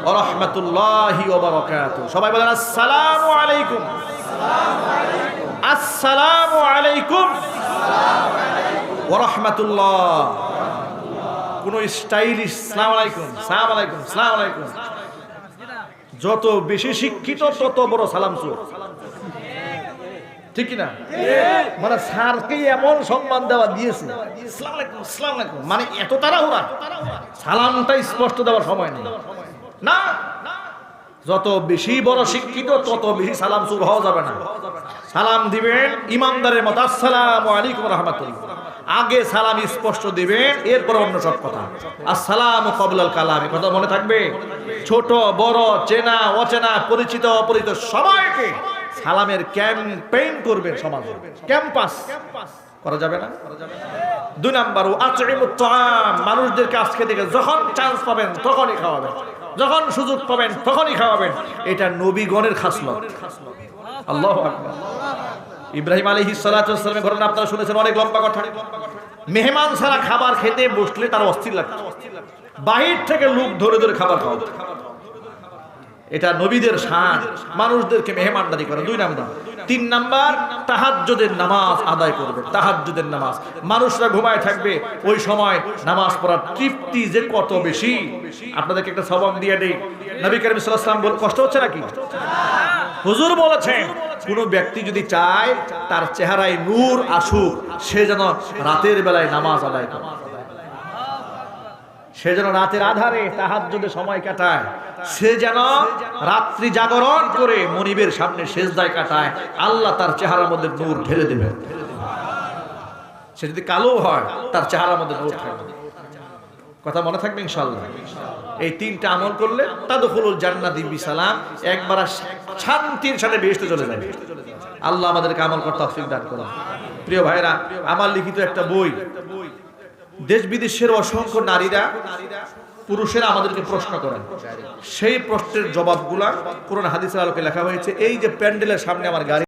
ওয়া রাহমাতুল্লাহি ওয়া বারাকাতুহু। সবাই বলেন আসসালামু আলাইকুম, আসসালামু আলাইকুম ওয়া রাহমাতুল্লাহ। কোন স্টাইলিশ সালাম আলাইকুম, সালাম আলাইকুম, সালাম আলাইকুম। যত বেশি শিক্ষিত তত বড় সালাম চোর, ঠিক না? মানে স্যারকে এমন সম্মান দেওয়া দিয়েছে, আসসালামু আলাইকুম, আসসালামু আলাইকুম, মানে এত তাড়াহুড়া, সালামটা স্পষ্ট দেওয়ার সময় নেই। না, যত বেশি বড় শিক্ষিত তত বেশি সালাম চুর হওয়া যাবে না। সালাম দিবেন ইমানদারের মতো, আসসালামু আলাইকুম ওয়া রাহমাতুল্লাহ। আগে সালাম স্পষ্ট দিবেন, এরপর অন্য সব কথা। আসসালামু ক্বাবলাল কালাম, কথা মনে থাকবে। ছোট বড়, চেনা অচেনা, পরিচিত অপরিচিত সবাইকে সালামের ক্যাম্পেইন করবেন। সমাজে ক্যাম্পাস করা যাবে না। 2 নাম্বার, আতইমুত তাআম, মানুষদেরকে আজকে থেকে যখন চান্স পাবেন তখনই খাওয়াবেন। যখন সুযোগ পাবেন তখনই খাওয়াবেন। এটা নবীগণের খাসলত। আল্লাহু আকবার। ইব্রাহিম আলাইহিস সালাতু ওয়াস সালামের ঘটনা আপনারা শুনেছেন, অনেক লম্বা কথা। মেহমান ছাড়া খাবার খেতে বসলে তার অস্থির লাগতো, বাহির থেকে লোক ধরে ধরে খাবার খাওয়াতো। এটা নবীদের শান, মানুষদেরকে মেহমানদারি করে। 2 নাম্বার। 3 নাম্বার, তাহাজ্জুদের নামাজ আদায় করবে। তাহাজ্জুদের নামাজ, মানুষরা ঘুমায় থাকবে, ওই সময় নামাজ পড়ার তৃপ্তি যে কত বেশি। আপনাদেরকে একটা সবক দিয়ে দেই। নবী করিম সাল্লাল্লাহু আলাইহি ওয়াসাল্লাম কষ্ট হচ্ছে নাকি? হুজুর বলেছেন, কোন ব্যক্তি যদি চায় তার চেহারায় নূর আসুক, সে যেন রাতের বেলায় নামাজ আদায় করে, সে যেন রাতের আধারে তাহাজ্জুদে সময় কাটায়, সে যেন রাত্রি জাগরণ করে মনিবের সামনে সেজদায় কাটায়, আল্লাহ তার চেহারার মধ্যে নূর ঢেলে দেবে। সে যদি কালো হয়, তার চেহারার মধ্যে নূর থাকবে। কথা মনে থাকবে ইনশাআল্লাহ। এই 3টা আমল করলে তাদখুলুল জান্নাতি বিসালাম, একবার শান্তির সাথে বেহেশতে চলে যাবে। আল্লাহ আমাদেরকে আমল করতে তৌফিক দান করুন। প্রিয় ভাইরা, আমার লিখিত একটা বই, দেশ বিদেশের অসংখ্য নারীরা পুরুষেরা আমাদেরকে প্রশ্ন করেন, সেই প্রশ্নের জবাবগুলা কোরআন হাদিসের আলোকে লেখা হয়েছে। এই যে প্যান্ডেলের সামনে আমার গাড়ি